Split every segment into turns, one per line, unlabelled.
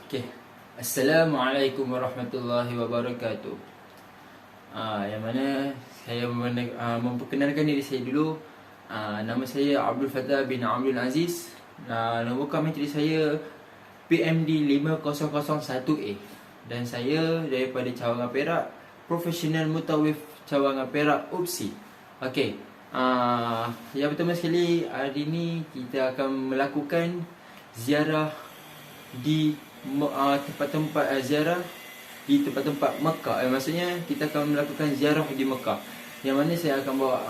Okay. Assalamualaikum warahmatullahi wabarakatuh. Yang mana saya memperkenalkan diri saya dulu. Nama saya Abdul Fattah bin Abdul Aziz. Nombor menteri saya PMD 5001A. Dan saya daripada Cawangan Perak, Profesional Mutawif Cawangan Perak, UPSI. Okey. Yang pertama sekali, hari ini kita akan melakukan ziarah di tempat-tempat ziarah di tempat-tempat Mekah. Maksudnya kita akan melakukan ziarah di Mekah, yang mana saya akan bawa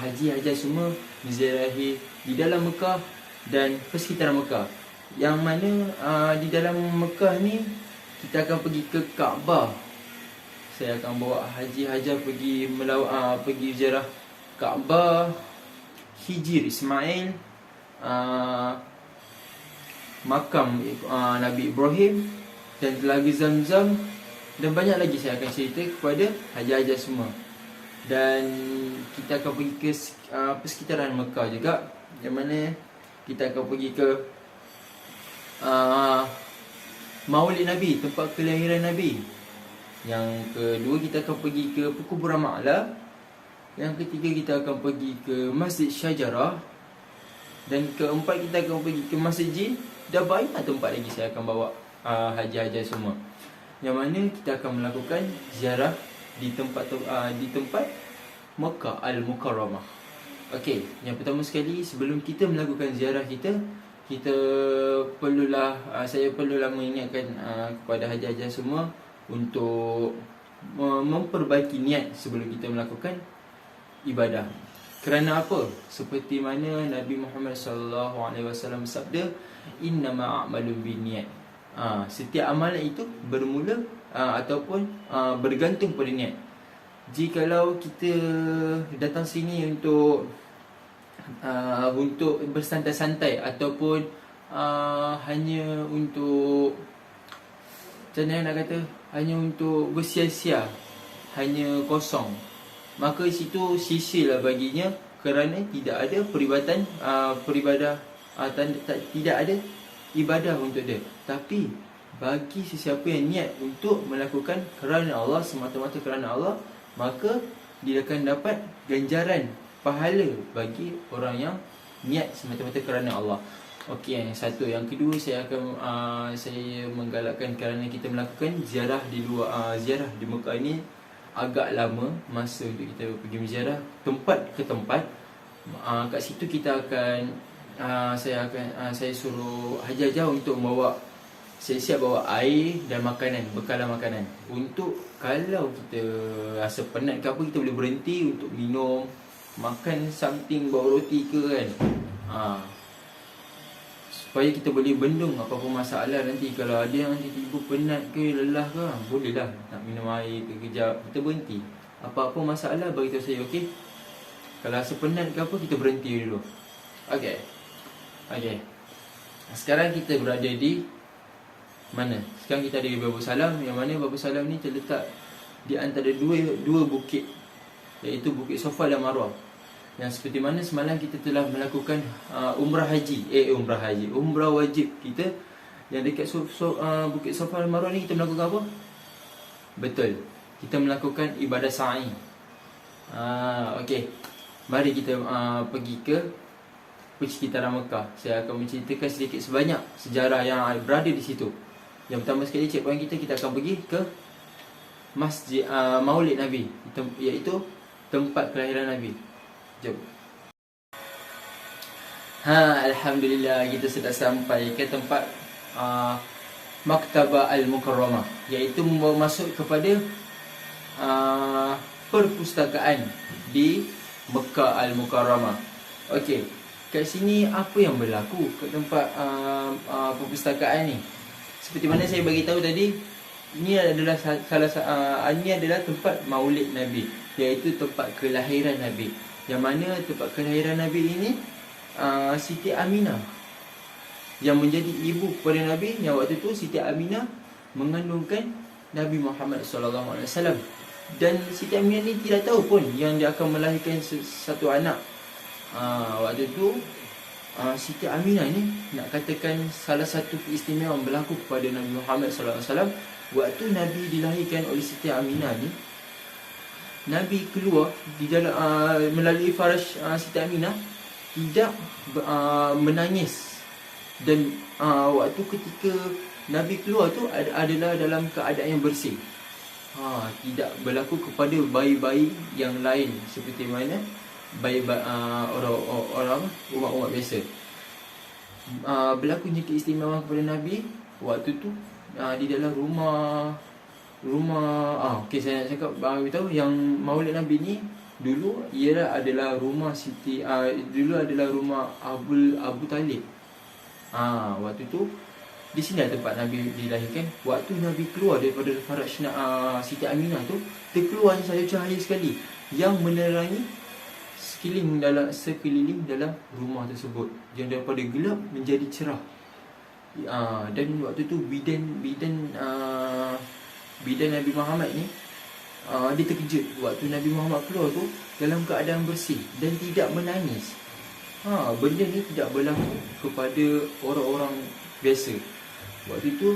haji-haji semua menziarahi di dalam Mekah dan persekitaran Mekah. Yang mana di dalam Mekah ni kita akan pergi ke Kaabah. Saya akan bawa haji-haji pergi ziarah Kaabah, Hijr Ismail, makam Nabi Ibrahim dan Telaga Zamzam, dan banyak lagi saya akan cerita kepada haji-haji semua. Dan kita akan pergi ke persekitaran Mekah juga, yang mana kita akan pergi ke Maulid Nabi, tempat kelahiran Nabi. Yang kedua, kita akan pergi ke Perkuburan Ma'la. Yang ketiga, kita akan pergi ke Masjid Syajarah. Dan keempat, kita akan pergi ke Masjid Jin. Dan banyak tempat lagi saya akan bawa haji-haji semua, yang mana kita akan melakukan ziarah di tempat Mekah Al-Mukarramah. Okey, yang pertama sekali, sebelum kita melakukan ziarah saya perlulah mengingatkan kepada haji-haji semua untuk memperbaiki niat sebelum kita melakukan ibadah. Kerana apa? Seperti mana Nabi Muhammad SAW bersabda, innama a'malu binniyat. Setiap amalan itu bermula ataupun bergantung pada niat. Jikalau kita datang sini untuk bersantai-santai ataupun hanya untuk, macam mana nak kata, hanya untuk bersia-sia, hanya kosong, maka situ sia-sialah baginya, kerana tidak ada tidak ada ibadah untuk dia. Tapi bagi sesiapa yang niat untuk melakukan kerana Allah, semata-mata kerana Allah, maka dia akan dapat ganjaran pahala bagi orang yang niat semata-mata kerana Allah. Okey, yang satu. Yang kedua, saya menggalakkan kerana kita melakukan ziarah ziarah di Mekah ini agak lama masa untuk kita pergi menziarah tempat ke tempat. Kat situ kita akan saya suruh haji-haji untuk membawa, siap-siap bawa air dan makanan, bekalan makanan, untuk kalau kita rasa penat ke apa, kita boleh berhenti untuk minum, makan something, bawa roti ke kan, supaya kita boleh bendung apa-apa masalah nanti. Kalau ada yang tiba-tiba penat ke, lelah ke, bolehlah nak minum air ke kejap, kita berhenti. Apa-apa masalah, beritahu saya, okey? Kalau rasa penat ke apa, kita berhenti dulu. Okey. Sekarang kita berada di mana? Sekarang kita ada di Babul Salam, yang mana Babul Salam ni terletak di antara dua bukit, iaitu Bukit Safa dan Marwah. Yang seperti mana semalam kita telah melakukan umrah wajib kita, yang dekat Bukit Safa dan Marwah ni kita melakukan apa? Betul, kita melakukan ibadah sa'i. Okey, mari kita pergi ke persekitaran Mekah. Saya akan menceritakan sedikit sebanyak sejarah yang berada di situ. Yang pertama sekali, checkpoint kita akan pergi ke Masjid Maulid Nabi, iaitu tempat kelahiran Nabi. Jom. Alhamdulillah, kita sudah sampai ke tempat Maktabah Al-Mukarramah, iaitu masuk kepada perpustakaan di Mekah Al-Mukarramah. Okey, kat sini apa yang berlaku ke tempat perpustakaan ni? Seperti mana saya bagi tahu tadi, ini adalah ini adalah tempat Maulid Nabi, iaitu tempat kelahiran Nabi. Yang mana tempat kelahiran Nabi ini Siti Aminah, yang menjadi ibu kepada Nabi, yang waktu tu Siti Aminah mengandungkan Nabi Muhammad SAW. Dan Siti Aminah ni tidak tahu pun yang dia akan melahirkan satu anak. Waktu tu Siti Aminah ni nak katakan salah satu keistimewaan berlaku kepada Nabi Muhammad SAW. Waktu Nabi dilahirkan oleh Siti Aminah ni, Nabi keluar di dalam melalui faraj Siti Aminah tidak menangis. Dan waktu ketika Nabi keluar tu adalah dalam keadaan yang bersih. Tidak berlaku kepada bayi-bayi yang lain seperti mana bayi orang umat-umat biasa. Berlakunya keistimewaan kepada Nabi waktu tu di dalam rumah. Okey, saya nak cakap beritahu yang Maulid Nabi ni dulu ialah adalah rumah dulu adalah rumah Abu Talib. Waktu tu di sini tempat Nabi dilahirkan. Waktu Nabi keluar daripada faraj Siti Aminah tu, terkeluar satu cahaya sekali yang menerangi sekeliling dalam rumah tersebut, yang daripada gelap menjadi cerah. Dan waktu tu bidan Nabi Muhammad ni dia terkejut waktu Nabi Muhammad keluar tu dalam keadaan bersih dan tidak menangis. Benda ni tidak berlaku kepada orang-orang biasa. Waktu tu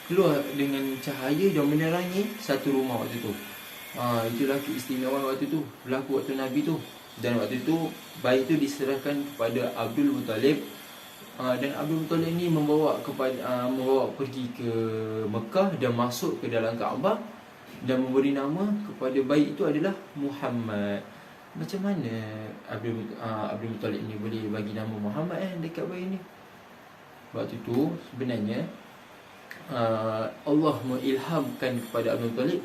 keluar dengan cahaya dan menerangi satu rumah waktu tu. Itulah keistimewaan waktu tu berlaku waktu Nabi tu. Dan waktu tu bayi tu diserahkan kepada Abdul Muttalib. Dan Abdul Muttalib ni membawa pergi ke Mekah dan masuk ke dalam Kaabah dan memberi nama kepada bayi itu adalah Muhammad. Macam mana Abdul Muttalib ni boleh bagi nama Muhammad dekat bayi ni? Waktu tu sebenarnya Allah mengilhamkan kepada Abdul Muttalib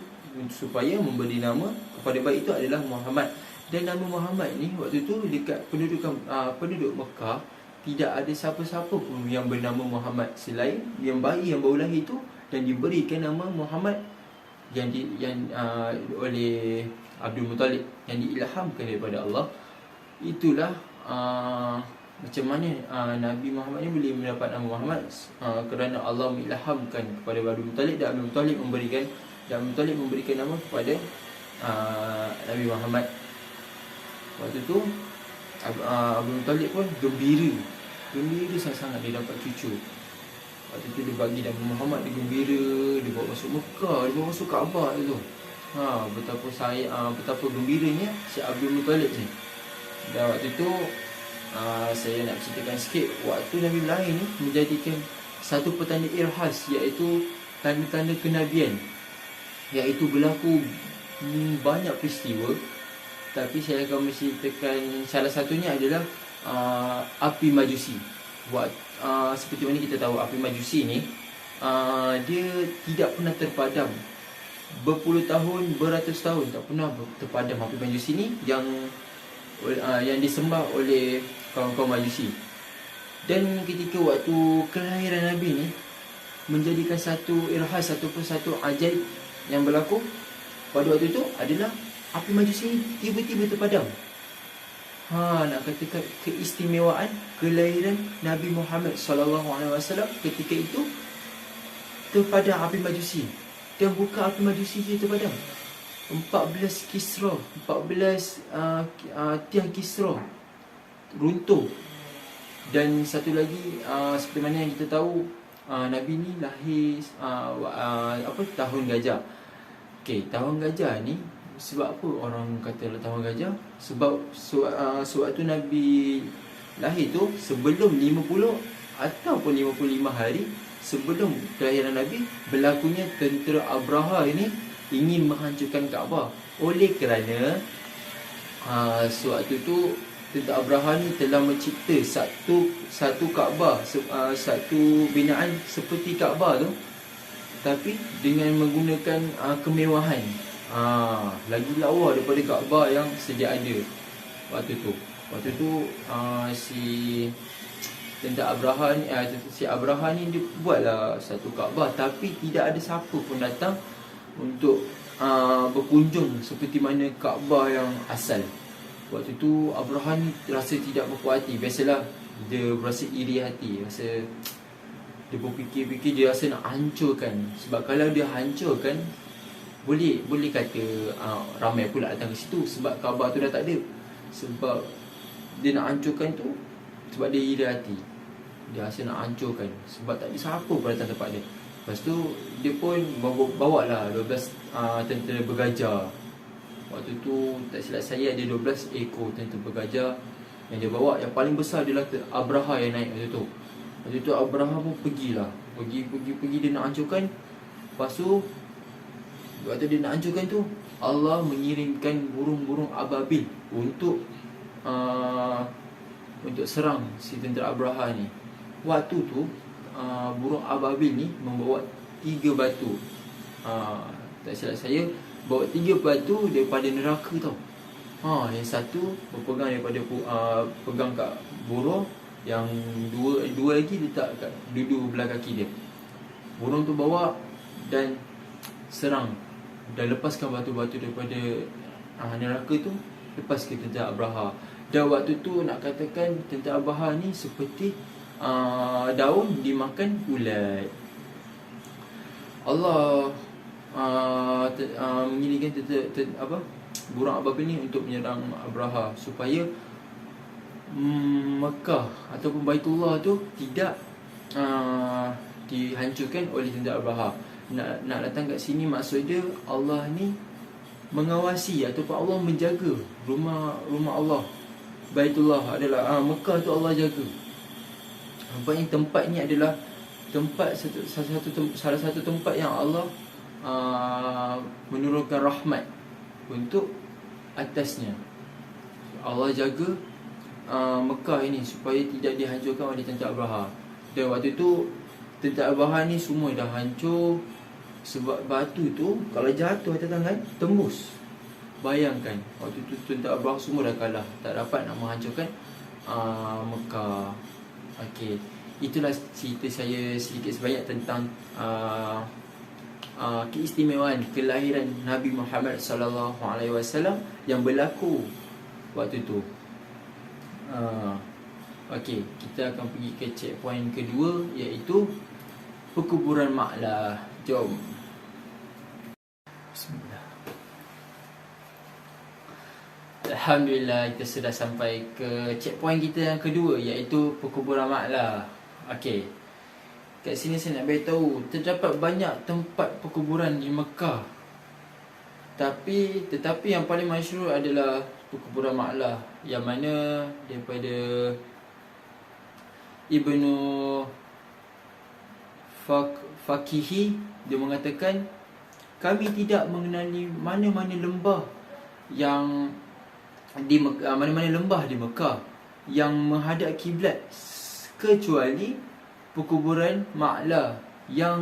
supaya memberi nama kepada bayi itu adalah Muhammad. Dan nama Muhammad ni waktu tu dekat penduduk Mekah tidak ada siapa-siapa pun yang bernama Muhammad selain yang bayi yang baru lahir tu, dan diberikan nama Muhammad yang oleh Abdul Muttalib, yang diilhamkan daripada Allah. Itulah macam mana Nabi Muhammad ni boleh mendapat nama Muhammad, kerana Allah mengilhamkan kepada Abdul Muttalib, dan Abdul Muttalib memberikan nama kepada Nabi Muhammad. Waktu tu Abdul Muttalib pun gembira sangat-sangat dia dapat cucu. Waktu tu dia bagi nama Muhammad, dia gembira, dia bawa masuk Mekah, dia bawa masuk Kaabah tu. Betapa gembiranya si Abdul Muttalib ni. Dan waktu tu saya nak ceritakan sikit, waktu Nabi lahir ni menjadikan satu petanda irhas, iaitu tanda-tanda kenabian, iaitu berlaku banyak peristiwa. Tapi saya akan menceritakan salah satunya adalah api Majusi. Seperti mana kita tahu, api Majusi ni dia tidak pernah terpadam. Berpuluh tahun, beratus tahun tak pernah terpadam api Majusi ni yang disembah oleh kaum-kaum Majusi. Dan ketika waktu kelahiran Nabi ni menjadikan satu irhas ataupun satu ajaib yang berlaku pada waktu itu adalah api Majusi ni tiba-tiba terpadam. Nak katakan keistimewaan kelahiran Nabi Muhammad SAW ketika itu terpadam api Majusi. Dan bukan api Majusi je terpadam, 14 Kisra, 14 tiang Kisra runtuh. Dan satu lagi, seperti mana yang kita tahu, Nabi ni lahir tahun gajah. Okey, tahun gajah ni sebab apa orang kata tahun gajah? Sebab sewaktu Nabi lahir tu, sebelum 50 ataupun 55 hari sebelum kelahiran Nabi, berlakunya tentera Abraha ini ingin menghancurkan Kaabah. Oleh kerana sewaktu tu tentera Abraha ni telah mencipta satu Kaabah, satu binaan seperti Kaabah tu, tapi dengan menggunakan kemewahan, lagi lawa daripada Kaabah yang sedia ada waktu tu. Si tentera Abraha ni dia buatlah satu Kaabah, tapi tidak ada siapa pun datang untuk berkunjung seperti mana Kaabah yang asal. Waktu tu Abraha ni rasa tidak berpuas hati. Biasalah dia berasa iri hati, dia berfikir-fikir, dia rasa nak hancurkan. Sebab kalau dia hancurkan, boleh kata ramai pula datang ke situ, sebab Kaabah tu dah tak ada. Sebab dia nak hancurkan tu, sebab dia iri hati. Dia rasa nak hancurkan sebab tak ada siapa pun datang tempat dia. Lepas tu dia pun bawa lah 12 tentera bergajah. Waktu tu tak silap saya ada 12 ekor tentera bergajah yang dia bawa. Yang paling besar adalah Abraha yang naik waktu tu. Waktu tu Abraha pun pergilah. Pergi dia nak hancurkan. Lepas tu waktu dia nak hancurkan tu, Allah mengirimkan burung-burung ababil untuk serang si tentera Abraha ni. Waktu tu burung ababil ni membawa 3 batu. Tak silap saya bawa 3 batu daripada neraka tau. Yang satu berpegang daripada pegang kat burung, yang dua lagi letak kat duduk belah kaki dia. Burung tu bawa dan serang dan lepaskan batu-batu daripada neraka tu, lepas ke tentera Abraha. Dan waktu tu nak katakan tentera Abraha ni seperti daun dimakan ulat. Allah mengirimkan burung ababil ni untuk menyerang Abraha supaya Mekah ataupun Baitullah tu tidak dihancurkan oleh tentera Abraha. Nak datang kat sini maksud dia Allah ni mengawasi ataupun Allah menjaga rumah Allah. Baitullah adalah Mekah tu Allah jaga. Nampaknya tempat ni adalah salah satu tempat yang Allah menurunkan rahmat untuk atasnya. Allah jaga Mekah ini supaya tidak dihancurkan oleh tentera Abraha. Dan waktu tu tentera Abraha ni semua dah hancur sebab batu tu kalau jatuh atas tangan tembus. Bayangkan waktu tu tentera Abraha semua dah kalah, tak dapat nak menghancurkan Mekah. Okey, itulah cerita saya sedikit sebanyak tentang keistimewaan kelahiran Nabi Muhammad sallallahu alaihi wasallam yang berlaku waktu tu. Okey, kita akan pergi ke checkpoint kedua, iaitu perkuburan Ma'lah. Jom. Bismillah. Alhamdulillah, kita sudah sampai ke checkpoint kita yang kedua, iaitu perkuburan Ma'lah. Okey, kat sini saya nak beritahu terdapat banyak tempat perkuburan di Mekah. Tetapi yang paling masyhur adalah perkuburan Ma'lah, yang mana daripada Ibnu Fakihi, dia mengatakan kami tidak mengenali mana-mana lembah di Mekah yang menghadap kiblat kecuali perkuburan Ma'lah yang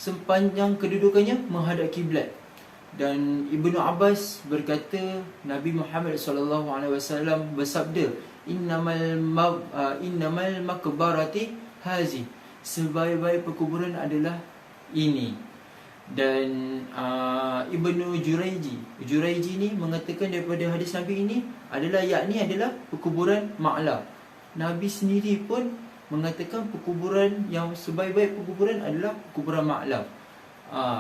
sepanjang kedudukannya menghadap kiblat. Dan Ibnu Abbas berkata Nabi Muhammad SAW bersabda, innamal makbarati hazi, sebaik-baik perkuburan adalah ini. Dan Ibnu Juraiji ni mengatakan daripada hadis Nabi ini adalah perkuburan Ma'lah. Nabi sendiri pun mengatakan perkuburan yang sebaik-baik perkuburan adalah perkuburan Ma'lah.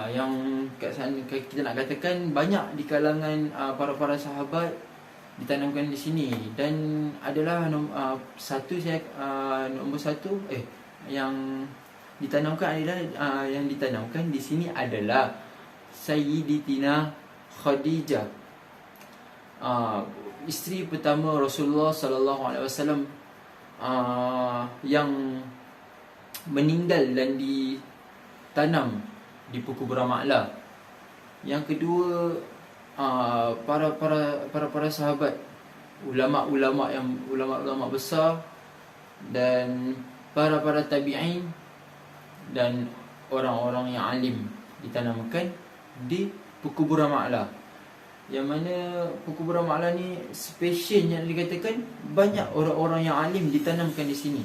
Yang kat sana kita nak katakan banyak di kalangan para sahabat ditanamkan di sini. Dan adalah nombor satu yang ditanamkan adalah yang ditanamkan di sini adalah Sayyidatina Khadijah, isteri pertama Rasulullah sallallahu alaihi wasallam, yang meninggal dan ditanam di perkuburan Ma'lah. Yang kedua, para sahabat, ulama besar dan para tabi'in dan orang-orang yang alim ditanamkan di perkuburan Ma'lah. Yang mana perkuburan Ma'lah ni special yang dikatakan banyak orang-orang yang alim ditanamkan di sini.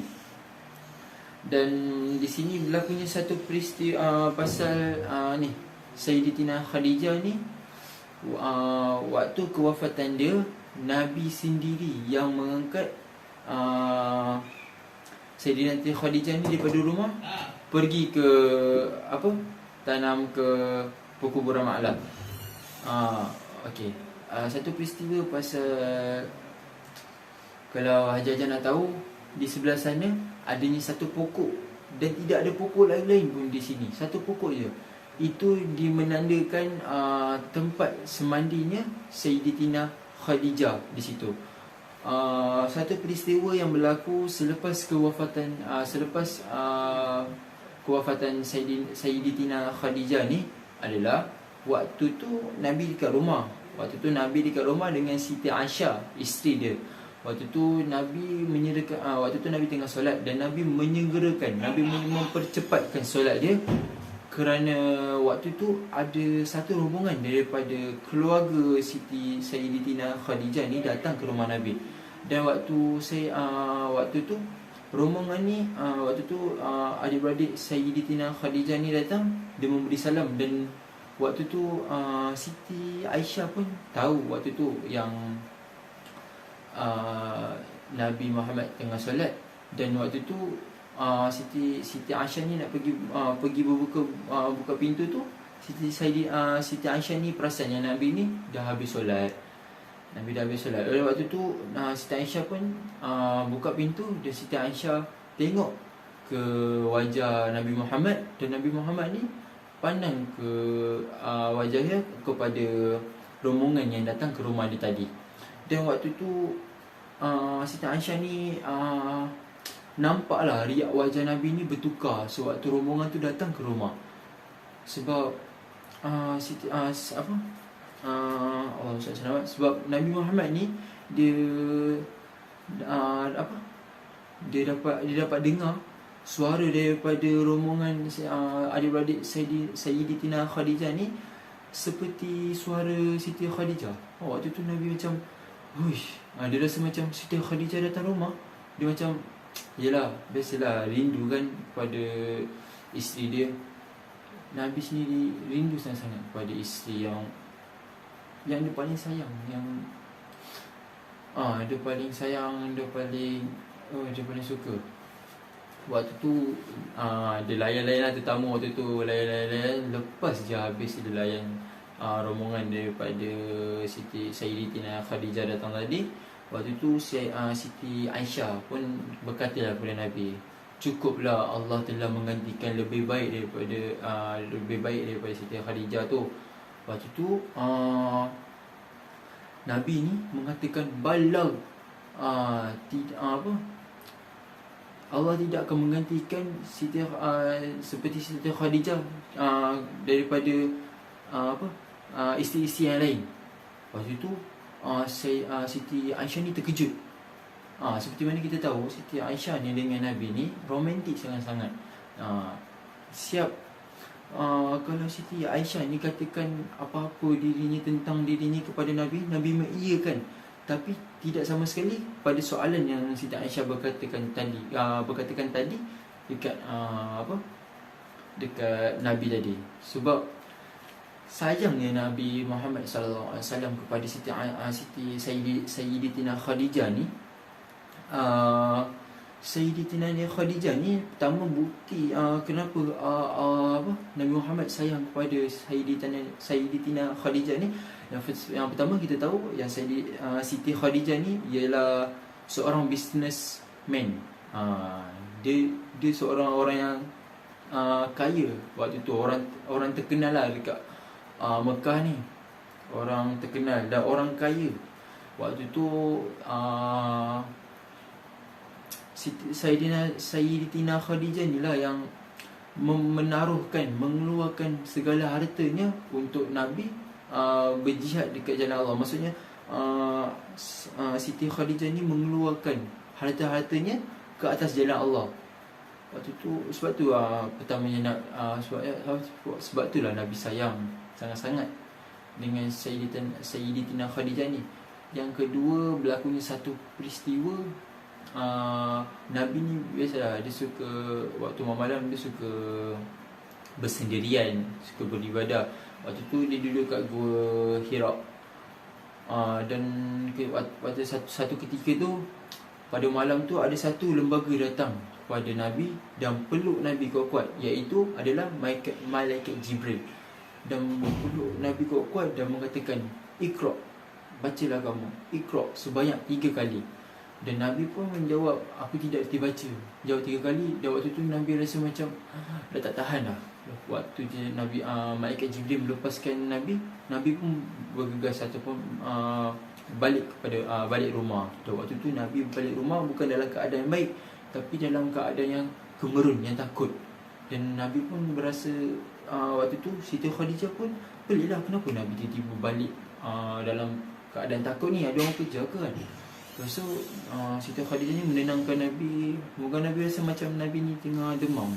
Dan di sini berlakunya satu peristiwa pasal ni Sayyidatina Khadijah ni, waktu kewafatan dia, Nabi sendiri yang mengangkat Sayyidatina Khadijah ni daripada rumah pergi ke tanam ke perkuburan Ma'lah. Okey, satu peristiwa pasal, kalau Haji nak tahu, di sebelah sana adanya satu pokok, dan tidak ada pokok lain-lain pun di sini, satu pokok je. Itu dimenandakan tempat semandinya Sayyidatina Khadijah di situ. Satu peristiwa yang berlaku selepas kewafatan Sayyidatina Khadijah ni adalah waktu tu Nabi dekat rumah. Waktu tu Nabi dekat rumah dengan Siti Aisyah, isteri dia. Waktu tu Nabi tengah solat, dan Nabi menyegerakan, Nabi mempercepatkan solat dia, kerana waktu tu ada satu rombongan daripada keluarga Siti Sayyidatina Khadijah ni datang ke rumah Nabi. Dan waktu tu rombongan ni adik-beradik Sayyidatina Khadijah ni datang, dia memberi salam. Dan waktu tu Siti Aisyah pun tahu waktu tu yang Nabi Muhammad tengah solat. Dan waktu tu Siti Aisyah ni nak pergi buka pintu tu, Siti Aisyah ni perasan yang Nabi ni dah habis solat. Waktu tu Siti Aisyah pun buka pintu, dan Siti Aisyah tengok ke wajah Nabi Muhammad, dan Nabi Muhammad ni pandang ke wajahnya kepada rombongan yang datang ke rumah dia tadi. Dan waktu tu Siti Aisyah ni nampaklah riak wajah Nabi ni bertukar sewaktu rombongan tu datang ke rumah. Sebab sebab Nabi Muhammad ni dia dapat dengar suara daripada rombongan adik-beradik Sayyidatina Khadijah ni seperti suara Siti Khadijah. Waktu tu Nabi macam, dia rasa macam Siti Khadijah datang rumah. Dia macam, yelah, biasalah, rindu kan pada isteri dia. Nabi sendiri rindu sangat-sangat pada isteri yang dia paling sayang, dia paling suka. Waktu tu dia layan-layan tetamu. Waktu tu layan. Lepas je habis dia layan rombongan daripada Siti Sayyidatina Khadijah datang tadi. Waktu tu Siti Aisyah pun berkatalah kepada Nabi, cukuplah, Allah telah menggantikan lebih baik daripada Siti Khadijah tu. Waktu tu Nabi ni mengatakan, balag, Allah tidak akan menggantikan seperti Siti Khadijah daripada isteri-isteri yang lain. Waktu tu Siti Aisyah ni terkejut. Seperti mana kita tahu, Siti Aisyah ni dengan Nabi ni romantik sangat-sangat. Kalau Siti Aisyah ni katakan apa-apa tentang dirinya kepada Nabi, Nabi mengiyakan. Tapi tidak sama sekali pada soalan yang Siti Aisyah berkatakan tadi dekat dekat Nabi tadi. Sebab sayangnya Nabi Muhammad sallallahu alaihi wasallam kepada Sayyidatina Khadijah ni, Sayyidatina Khadijah ni pertama bukti kenapa Nabi Muhammad sayang kepada Sayyidatina Khadijah ni. Yang pertama kita tahu yang Siti Khadijah ni ialah seorang businessman. Dia seorang orang yang kaya waktu tu, orang terkenal lah dekat Mekah ni, orang terkenal dan orang kaya. Waktu tu Sayyidatina Khadijah ni lah yang mengeluarkan segala hartanya untuk Nabi berjihad dekat jalan Allah. Maksudnya Siti Khadijah ni mengeluarkan harta-hartanya ke atas jalan Allah. Waktu tu sebab tu pertamanya sebab itulah Nabi sayang sangat-sangat dengan Sayyidatina Khadijah ni. Yang kedua, berlakunya satu peristiwa. Nabi ni biasalah, dia suka waktu malam dia suka bersendirian, suka beribadah. Waktu tu dia duduk kat Gua Hira. Dan pada satu ketika tu, pada malam tu ada satu lembaga datang kepada Nabi dan peluk Nabi kuat-kuat, iaitu adalah Malaikat Jibril. Dan peluk Nabi kuat-kuat dan mengatakan, Iqra, bacalah kamu, Iqra, sebanyak 3 kali. Dan Nabi pun menjawab, aku tidak reti baca. Jawab 3 kali. Dan waktu tu Nabi rasa macam dah tak tahan dah. Waktu je Nabi malaikat Jibril melepaskan Nabi, Nabi pun bergegas ataupun balik kepada balik rumah. Dan waktu tu Nabi balik rumah bukan dalam keadaan baik, tapi dalam keadaan yang gemerun, yang takut. Dan Nabi pun berasa waktu tu Siti Khadijah pun peliklah, kenapa Nabi tiba-tiba balik dalam keadaan takut ni, ada orang kerja ke kan. Lepas tu Siti Khadijah ni menenangkan Nabi. Moga Nabi rasa macam Nabi ni tengah demam.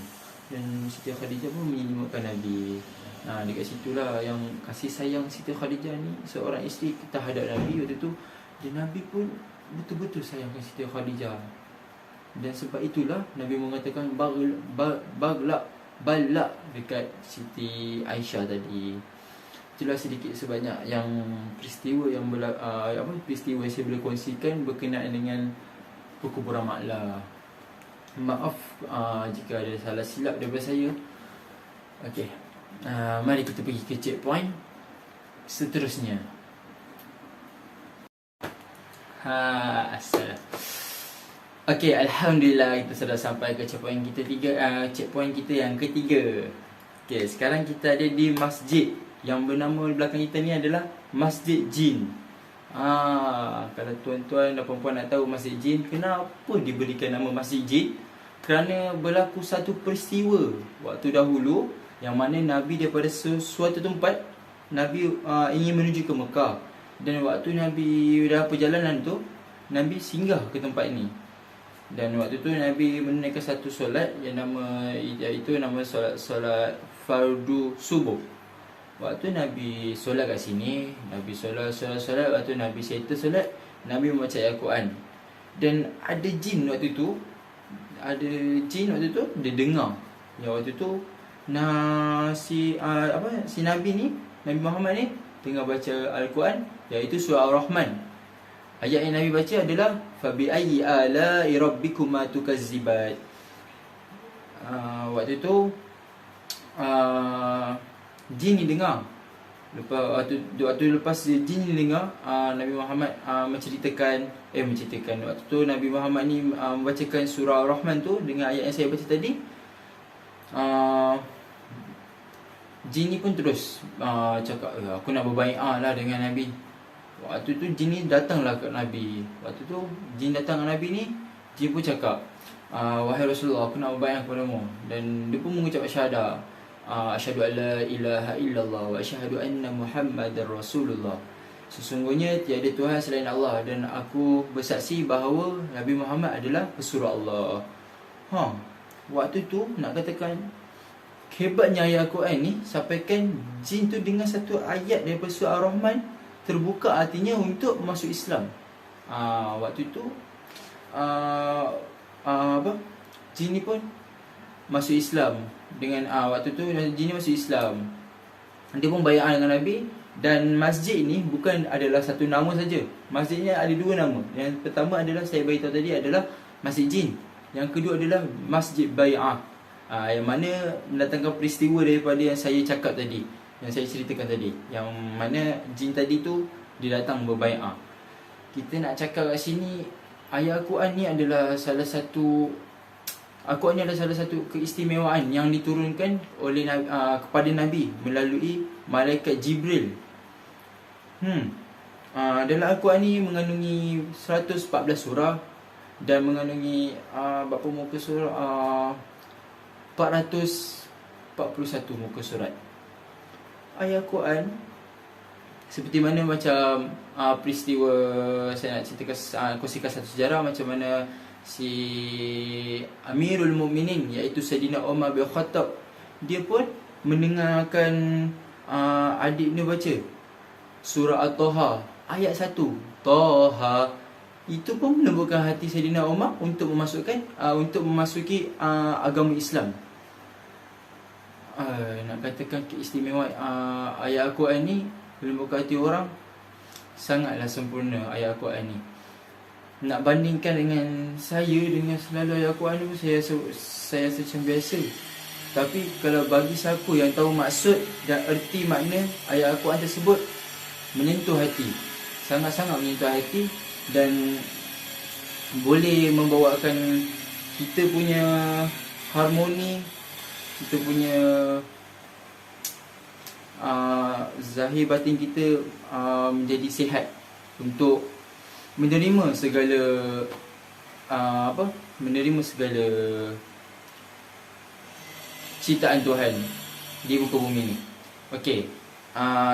Dan Siti Khadijah pun menyelimutkan Nabi. Dekat situlah yang kasih sayang Siti Khadijah ni, seorang isteri terhadap Nabi waktu tu. Dan Nabi pun betul-betul sayangkan Siti Khadijah. Dan sebab itulah Nabi mengatakan balak dekat Siti Aisyah tadi. Itulah sedikit sebanyak yang peristiwa yang peristiwa yang saya boleh kongsikan berkenaan dengan perkuburan Ma'la. Maaf jika ada salah silap daripada saya. Okey. Mari kita pergi ke checkpoint seterusnya. Assalam. Okey, alhamdulillah kita sudah sampai ke checkpoint kita yang ketiga. Okey, sekarang kita ada di masjid yang bernama di belakang kita ni adalah Masjid Jin. Kalau tuan-tuan dan puan-puan nak tahu Masjid Jin, kenapa diberikan nama Masjid Jin? Kerana berlaku satu peristiwa waktu dahulu yang mana Nabi daripada suatu tempat, Nabi ingin menuju ke Mekah. Dan waktu Nabi dalam perjalanan tu, Nabi singgah ke tempat ini. Dan waktu tu Nabi menunaikan satu solat yang iaitu solat fardu subuh. Waktu Nabi solat kat sini, Nabi solat. Waktu Nabi settle solat, Nabi membaca ayat Quran. Dan ada jin waktu tu, dia dengar. Yang waktu tu si Nabi ni, Nabi Muhammad ni tengah baca Al-Quran, iaitu surah Ar-Rahman. Ayat yang Nabi baca adalah fabi ayyi ala'i rabbikuma tukazzibat. Waktu tu jin ni dengar. Waktu lepas jin ni dengar, Nabi Muhammad menceritakan waktu tu Nabi Muhammad ni membacakan surah Ar-Rahman tu dengan ayat yang saya baca tadi. Jin ni pun terus cakap, aku nak berbai'ah lah dengan Nabi. Waktu tu jin ni datanglah ke Nabi. Waktu tu jin datang ke Nabi ni, jin pun cakap, wahai Rasulullah, aku nak berbai'ah kepadamu. Dan dia pun mengucap syahadah, asyhadu an la ilaha illallah wa asyhadu anna Muhammadar Rasulullah. Sesungguhnya tiada Tuhan selain Allah, dan aku bersaksi bahawa Nabi Muhammad adalah pesuruh Allah. Waktu tu nak katakan hebatnya ayat Al-Quran ni, sampaikan jin tu dengan satu ayat daripada surah Ar-Rahman terbuka hatinya untuk masuk Islam. Waktu tu jin ni pun masuk Islam. Dengan waktu tu jin ni masuk Islam. Dia pun bai'ah dengan Nabi. Dan masjid ni bukan adalah satu nama saja. Masjidnya ada dua nama. Yang pertama adalah saya beritahu tadi adalah Masjid Jin. Yang kedua adalah Masjid Bai'ah, yang mana mendatangkan peristiwa daripada yang saya cakap tadi, yang saya ceritakan tadi, yang mana jin tadi tu dia datang berbai'ah. Kita nak cakap kat sini, ayat Al-Quran ni adalah salah satu keistimewaan yang diturunkan oleh kepada Nabi melalui malaikat Jibril. Dalam Al-Quran ni mengandungi 114 surah dan mengandungi berapa muka surah? 441 muka surat. Ayat Quran seperti mana macam peristiwa, saya nak ceritakan, kongsikan satu sejarah macam mana si Amirul Mukminin iaitu Sayyidina Umar bin Khattab, dia pun mendengarkan adiknya baca surah At-Taha ayat 1. Taha itu pun melembutkan hati Sayyidina Umar untuk memasuki agama Islam. Nak katakan keistimewaan ayat Al-Quran ni melembutkan hati orang, sangatlah sempurna ayat Al-Quran ni. Nak bandingkan dengan dengan selalu ayat Al-Quran ni, saya rasa macam biasa. Tapi kalau bagi siapa yang tahu maksud dan erti makna ayat Al-Quran tersebut, menyentuh hati, sangat-sangat menyentuh hati. Dan boleh membawakan kita punya harmoni, kita punya zahir batin kita menjadi sihat untuk menerima segala menerima segala ciptaan Tuhan di muka bumi ni. Okey.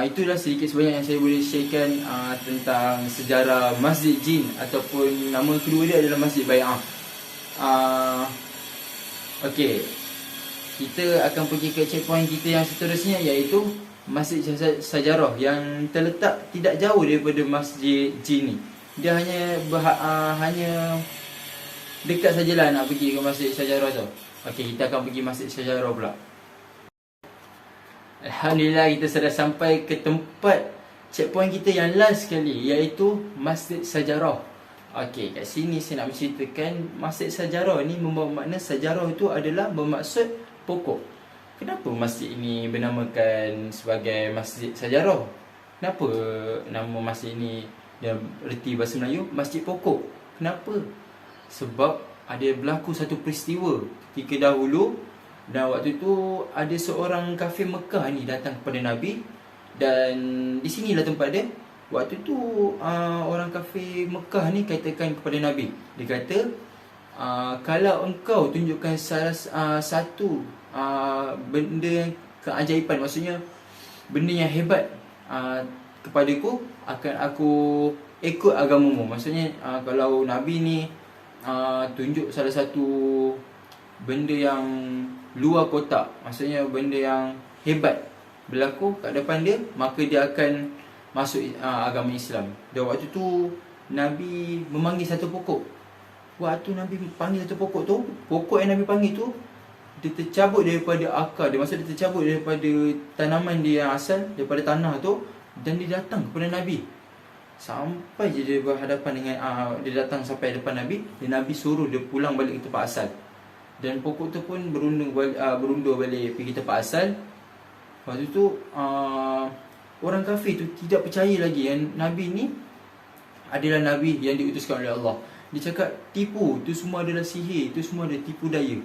Itulah sedikit sebanyak yang saya boleh sharekan tentang sejarah Masjid Jin, ataupun nama kedua dia adalah Masjid Bai'ah. Okey. Kita akan pergi ke checkpoint kita yang seterusnya, iaitu Masjid Sajarah yang terletak tidak jauh daripada Masjid Jin ni. Dia hanya dekat sajalah nak pergi ke Masjid Sajarah tu. Okey, kita akan pergi Masjid Sajarah pula. Alhamdulillah, kita sudah sampai ke tempat checkpoint kita yang last sekali, iaitu Masjid Sajarah. Okey, kat sini saya nak menceritakan Masjid Sajarah ni membawa makna sajarah itu adalah bermaksud pokok. Kenapa masjid ini bernamakan sebagai Masjid Sajarah? Kenapa nama masjid ini dia erti bahasa Melayu Masjid Pokok? Kenapa? Sebab ada berlaku satu peristiwa ketika dahulu, dan waktu tu ada seorang kafir Mekah ni datang kepada Nabi, dan di sinilah tempat dia. Waktu tu orang kafir Mekah ni katakan kepada Nabi, dia kata, kalau engkau tunjukkan salah satu benda yang keajaiban, maksudnya benda yang hebat kepadaku, akan aku ikut agamamu. Maksudnya kalau Nabi ni tunjuk salah satu benda yang luar kotak, maksudnya benda yang hebat berlaku kat depan dia, maka dia akan masuk agama Islam. Dan waktu tu Nabi memanggil satu pokok. Waktu Nabi panggil satu pokok tu, pokok yang Nabi panggil tu, dia tercabut daripada akar dia, maksudnya dia tercabut daripada tanaman dia yang asal, daripada tanah tu, dan dia datang kepada Nabi. Sampai je dia berhadapan dengan dia datang sampai depan Nabi, dan Nabi suruh dia pulang balik ke tempat asal. Dan pokok tu pun berundur balik pergi tempat asal. Waktu tu orang kafir tu tidak percaya lagi yang Nabi ni adalah Nabi yang diutuskan oleh Allah. Dia cakap tipu, tu semua adalah sihir, tu semua adalah tipu daya.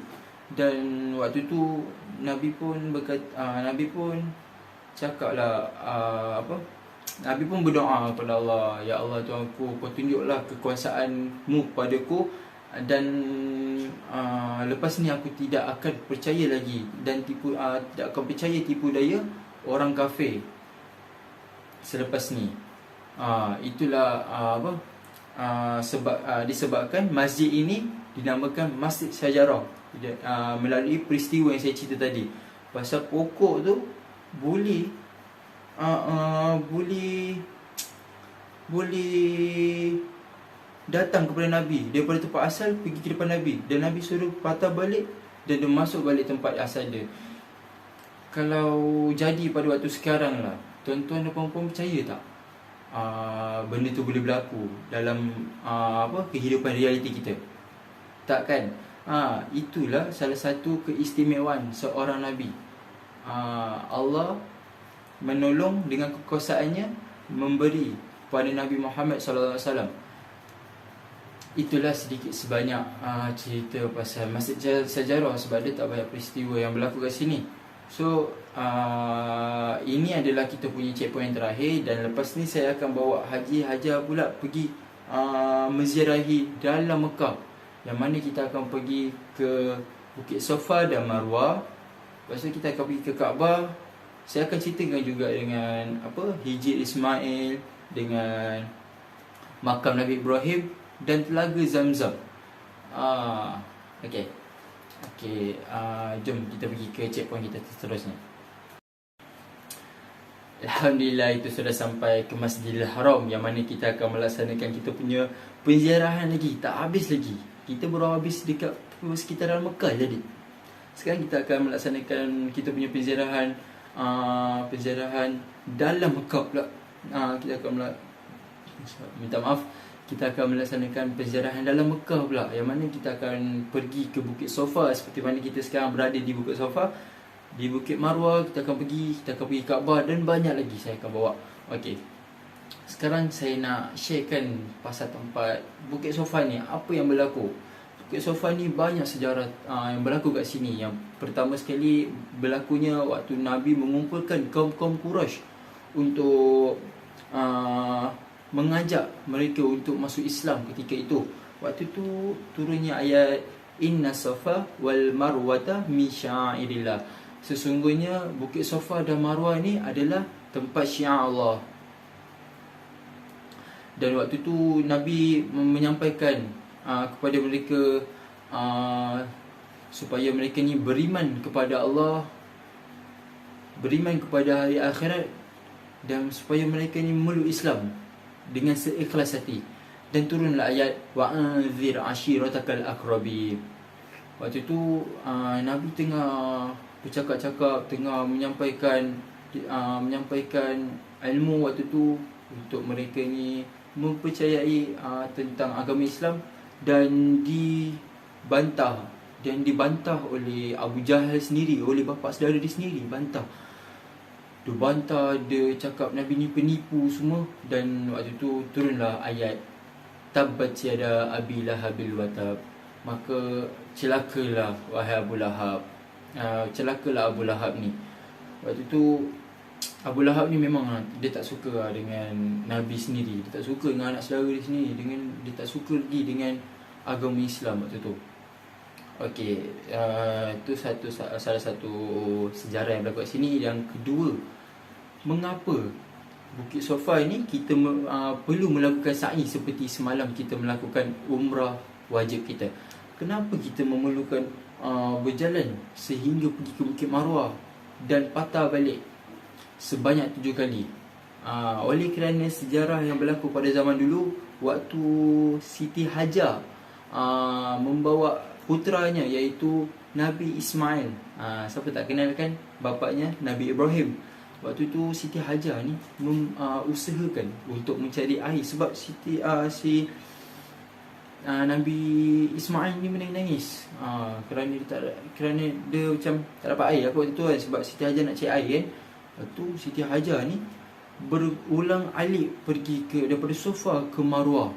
Dan waktu tu Nabi pun Nabi pun cakaplah Nabi pun berdoa kepada Allah, ya Allah Tuhanku, kau tunjuklah kekuasaanmu padaku, dan lepas ni aku tidak akan percaya lagi dan tidak akan percaya tipu daya orang kafir selepas ni. Itulah disebabkan masjid ini dinamakan Masjid Sajarah, melalui peristiwa yang saya cerita tadi. Pasal pokok tu boleh datang kepada Nabi daripada tempat asal pergi ke depan Nabi, dan Nabi suruh patah balik dan dia masuk balik tempat asal dia. Kalau jadi pada waktu sekarang lah, tuan-tuan dan puan-puan percaya tak benda tu boleh berlaku dalam kehidupan realiti kita? Tak kan? Itulah salah satu keistimewaan seorang Nabi. Allah menolong dengan kekuasaannya, memberi kepada Nabi Muhammad SAW. Itulah sedikit sebanyak cerita pasal Masjid Sajarah, sebab dia tak banyak peristiwa yang berlaku kat sini. So ini adalah kita punya checkpoint yang terakhir, dan lepas ni saya akan bawa Haji Hajar pula pergi menziarahi dalam Mekah, yang mana kita akan pergi ke Bukit Safa dan Marwah. Lepas tu kita akan pergi ke Kaabah. Saya akan ceritakan juga dengan Hijr Ismail, dengan makam Nabi Ibrahim dan Telaga Zamzam. Okey, jom kita pergi ke checkpoint kita seterusnya. Alhamdulillah, itu sudah sampai ke Masjidil Haram, yang mana kita akan melaksanakan kita punya penziarahan lagi. Tak habis lagi. Kita baru habis dekat sekitaran Mekah jadi. Sekarang kita akan melaksanakan kita punya penziarahan dalam Mekah pula. Kita akan kita akan melaksanakan penziarahan dalam Mekah pula, yang mana kita akan pergi ke Bukit Safa, seperti mana kita sekarang berada di Bukit Safa. Di Bukit Marwah kita akan pergi Kaabah, dan banyak lagi saya akan bawa. Okey, sekarang saya nak sharekan pasal tempat Bukit Sofa ni, apa yang berlaku. Bukit Sofa ni banyak sejarah yang berlaku kat sini. Yang pertama sekali berlakunya waktu Nabi mengumpulkan kaum-kaum Quraisy untuk mengajak mereka untuk masuk Islam ketika itu. Waktu tu turunnya ayat Inna Safa wal Marwata min sya'airillah. Sesungguhnya Bukit Sofa dan Marwah ni adalah tempat syiar Allah. Dan waktu tu Nabi menyampaikan kepada mereka supaya mereka ni beriman kepada Allah, beriman kepada hari akhirat, dan supaya mereka ni memeluk Islam dengan seikhlas hati. Dan turunlah ayat wa'anzir ashiratakal aqrabin. Waktu tu Nabi tengah bercakap-cakap, tengah menyampaikan ilmu waktu tu untuk mereka ni mempercayai tentang agama Islam, dan dibantah oleh Abu Jahal sendiri, oleh bapa saudara dia sendiri, bantah. Dia bantah, dia cakap Nabi ni penipu semua. Dan waktu tu turunlah ayat tabbat yada abi lahabil watab. Maka celakalah wahai Abu Lahab. Celakalah Abu Lahab ni. Waktu tu Abu Lahab ni memang dia tak suka dengan Nabi sendiri, dia tak suka dengan anak saudara dia sendiri, dia tak suka lagi dengan agama Islam waktu tu. Okey, itu salah satu sejarah yang berlaku kat sini. Yang kedua, mengapa Bukit Sofa ni kita perlu melakukan sa'i seperti semalam kita melakukan umrah wajib kita. Kenapa kita memerlukan berjalan sehingga pergi ke Bukit Marwah dan patah balik sebanyak 7 kali? Oleh kerana sejarah yang berlaku pada zaman dulu, waktu Siti Hajar membawa puteranya iaitu Nabi Ismail. Siapa tak kenal kan bapaknya Nabi Ibrahim. Waktu tu Siti Hajar ni usahakan untuk mencari air, sebab Nabi Ismail ni menangis kerana dia macam tak dapat air waktu tu kan, sebab Siti Hajar nak cari air kan. Waktu tu Siti Hajar ni berulang alik pergi daripada Sofa ke Marwah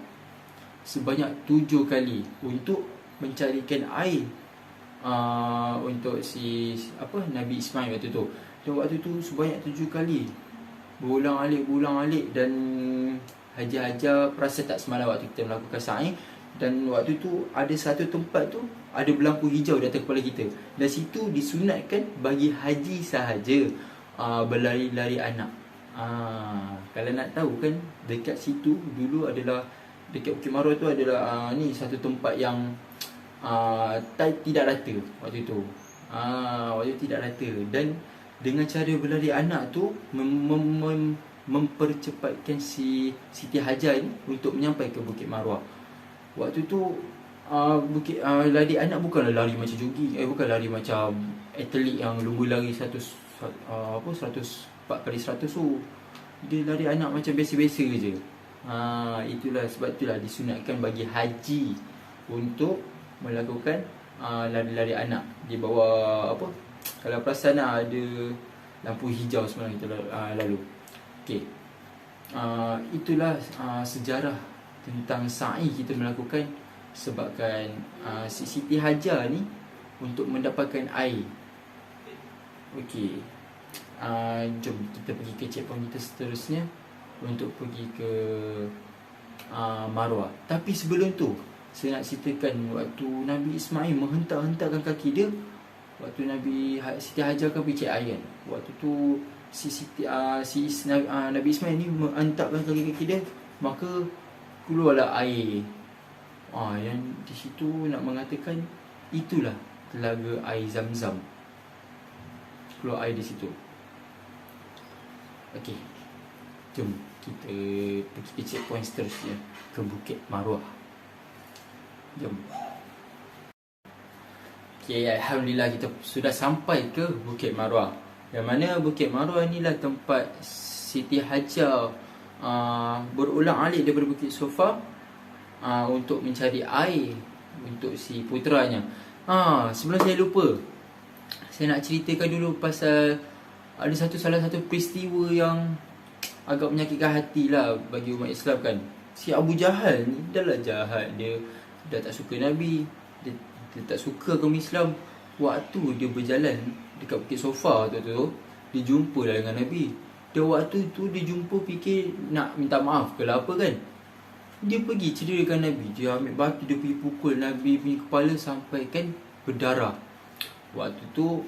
sebanyak 7 kali untuk mencarikan air untuk Nabi Ismail waktu tu. Dan waktu tu sebanyak 7 kali berulang alik. Dan Haji Hajar perasan tak semalam waktu kita melakukan sa'i, dan waktu tu ada satu tempat tu ada berlampu hijau di atas kepala kita, dan situ disunatkan bagi haji sahaja berlari-lari anak. Kalau nak tahu kan, dekat situ dulu adalah, dekat Bukit Marwah tu adalah ni satu tempat yang tidak rata waktu tu. Waktu tu tidak rata, dan dengan cara berlari anak tu mempercepatkan Siti Hajar ni untuk menyampai ke Bukit Marwah. Waktu tu lari anak bukanlah lari macam jogging, bukan lari macam atlet yang lumba lari 104 kali 100 tu. Dia lari anak macam biasa-biasa je. Itulah sebab itulah disunatkan bagi haji untuk melakukan lari-lari anak. Dia bawa kalau perasan ada lampu hijau semalam kita lalu. Okey. Itulah sejarah tentang sa'i kita melakukan sebabkan si Siti Hajar ni untuk mendapatkan air. Okey. Jom kita pergi ke checkpoint kita seterusnya untuk pergi ke Marwah. Tapi sebelum tu saya nak ceritakan waktu Nabi Ismail menghentak-hentakkan kaki dia, waktu Siti Hajar kan pergi cek air kan. Waktu tu Nabi Ismail ni menghentakkan kaki-kaki dia, maka keluarlah air. Yang di situ nak mengatakan itulah telaga air Zam-Zam. Keluar air di situ. Okey. Jom kita pergi ke checkpoint seterusnya, ke Bukit Marwah. Jom. Okay, alhamdulillah kita sudah sampai ke Bukit Marwah. Yang mana Bukit Marwah inilah tempat Siti Hajar berulang alik daripada Bukit Sofa untuk mencari air untuk si puteranya. Sebelum saya lupa, saya nak ceritakan dulu pasal ada salah satu peristiwa yang agak menyakitkan hati lah bagi umat Islam kan. Si Abu Jahal ni dah lah jahat, dia dah tak suka Nabi, dia tak suka kaum Islam. Waktu dia berjalan dekat Bukit Sofa tu, dia jumpa lah dengan Nabi. Dan waktu tu dia jumpa fikir nak minta maaf ke lah apa kan. Dia pergi cederakan Nabi, dia ambil batu, dia pergi pukul Nabi punya kepala sampai kan berdarah. Waktu tu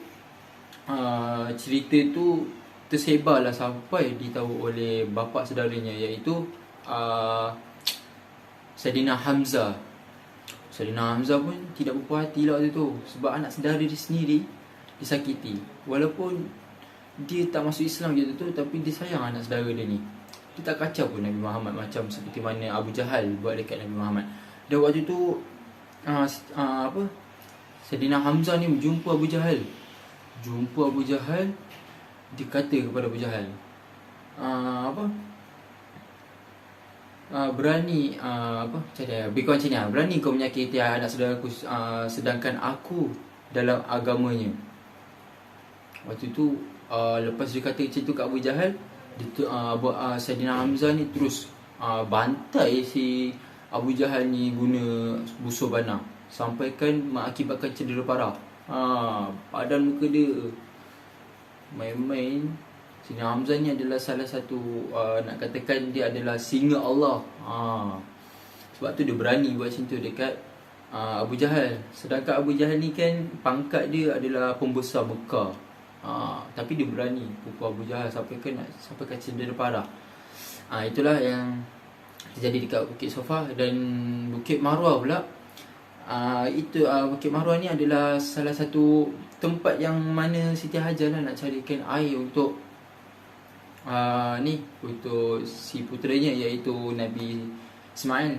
cerita tu tersebarlah sampai ditahu oleh bapa saudaranya, iaitu Saidina Hamzah. Saidina Hamzah pun tidak berpuas hati lah waktu tu, sebab anak saudara dia sendiri disakiti. Walaupun dia tak masuk Islam gitu tu, tapi dia sayang anak saudara dia ni. Dia tak kacau pun Nabi Muhammad macam seperti mana Abu Jahal buat dekat Nabi Muhammad. Dan waktu tu Saidina Hamzah ni berjumpa Abu Jahal. Jumpa Abu Jahal, dia kata kepada Abu Jahal, berani berkau macam ni, berani kau menyakiti anak saudaraku sedangkan aku dalam agamanya. Waktu tu lepas dia kata macam tu kat Abu Jahal, Saidina Hamzah ni terus bantai si Abu Jahal ni guna busur panah, sampaikan mengakibatkan cedera parah. Padan muka dia main-main. Saidina Hamzah ni adalah salah satu nak katakan dia adalah singa Allah. Sebab tu dia berani buat macam tu dekat Abu Jahal. Sedangkan Abu Jahal ni kan pangkat dia adalah pembesar Mekah. Tapi dia berani pukul Abu Jahal sampai cedera parah. Itulah yang terjadi dekat Bukit Sofa. Dan Bukit Marwah pula, Bukit Marwah ni adalah salah satu tempat yang mana Siti Hajar nak carikan air untuk untuk si puteranya, iaitu Nabi Ismail.